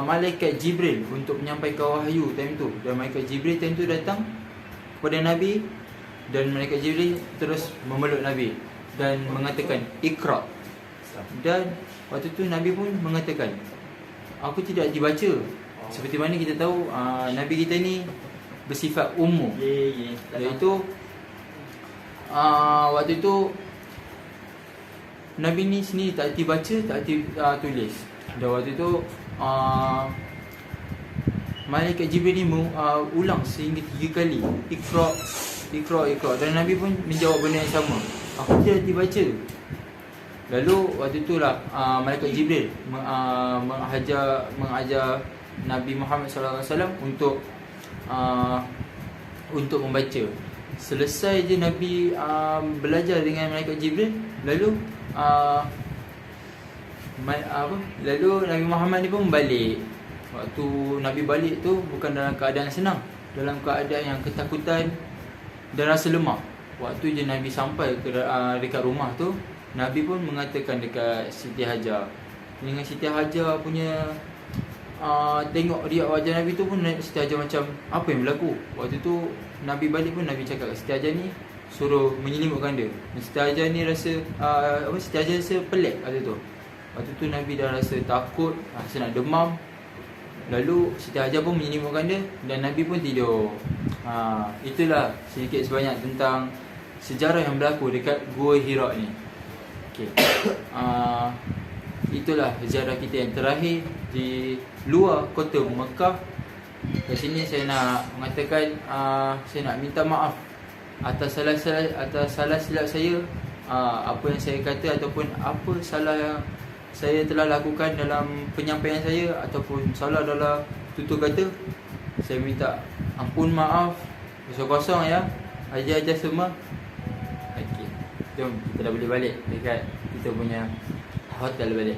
malaikat Jibril untuk menyampaikan wahyu time tu. Dan malaikat Jibril time tu datang kepada Nabi, dan malaikat Jibril terus memeluk Nabi dan mengatakan Iqra. Dan waktu tu Nabi pun mengatakan, aku tidak dibaca. Seperti mana kita tahu Nabi kita ni bersifat umum, iaitu waktu itu Nabi ni sendiri tak erti baca, tak erti tulis. Dan waktu itu malaikat Jibril ni ulang sehingga 3 kali, Iqra, Iqra, Iqra. Dan Nabi pun menjawab benda yang sama, aku tidak erti baca. Lalu waktu itulah malaikat Jibril mengajar Nabi Muhammad SAW untuk membaca. Selesai je Nabi belajar dengan malaikat Jibril, lalu lalu Nabi Muhammad ni pun balik. Waktu Nabi balik tu bukan dalam keadaan senang, dalam keadaan yang ketakutan dan rasa lemah. Waktu je Nabi sampai dekat rumah tu, Nabi pun mengatakan dekat Siti Hajar. Dengan Siti Hajar punya tengok dia wajah Nabi tu pun, Siti Hajar macam apa yang berlaku. Waktu tu Nabi balik pun Nabi cakap kat Siti Hajar ni, suruh menyelimutkan dia. Siti Hajar ni rasa Siti Hajar rasa pelik waktu tu. Waktu tu Nabi dah rasa takut, rasa nak demam. Lalu Siti Hajar pun menyelimutkan dia dan Nabi pun tidur. Itulah sedikit sebanyak tentang sejarah yang berlaku dekat Gua Hira ni. Okay. Itulah sejarah kita yang terakhir di luar kota Mekah. Di sini saya nak mengatakan, saya nak minta maaf atas salah silap saya, apa yang saya kata ataupun apa salah yang saya telah lakukan dalam penyampaian saya ataupun salah dalam tutur kata. Saya minta ampun, maaf kosong-kosong ya, ajar-ajar semua. Okey, jom kita dah boleh balik dekat kita punya hotel balik.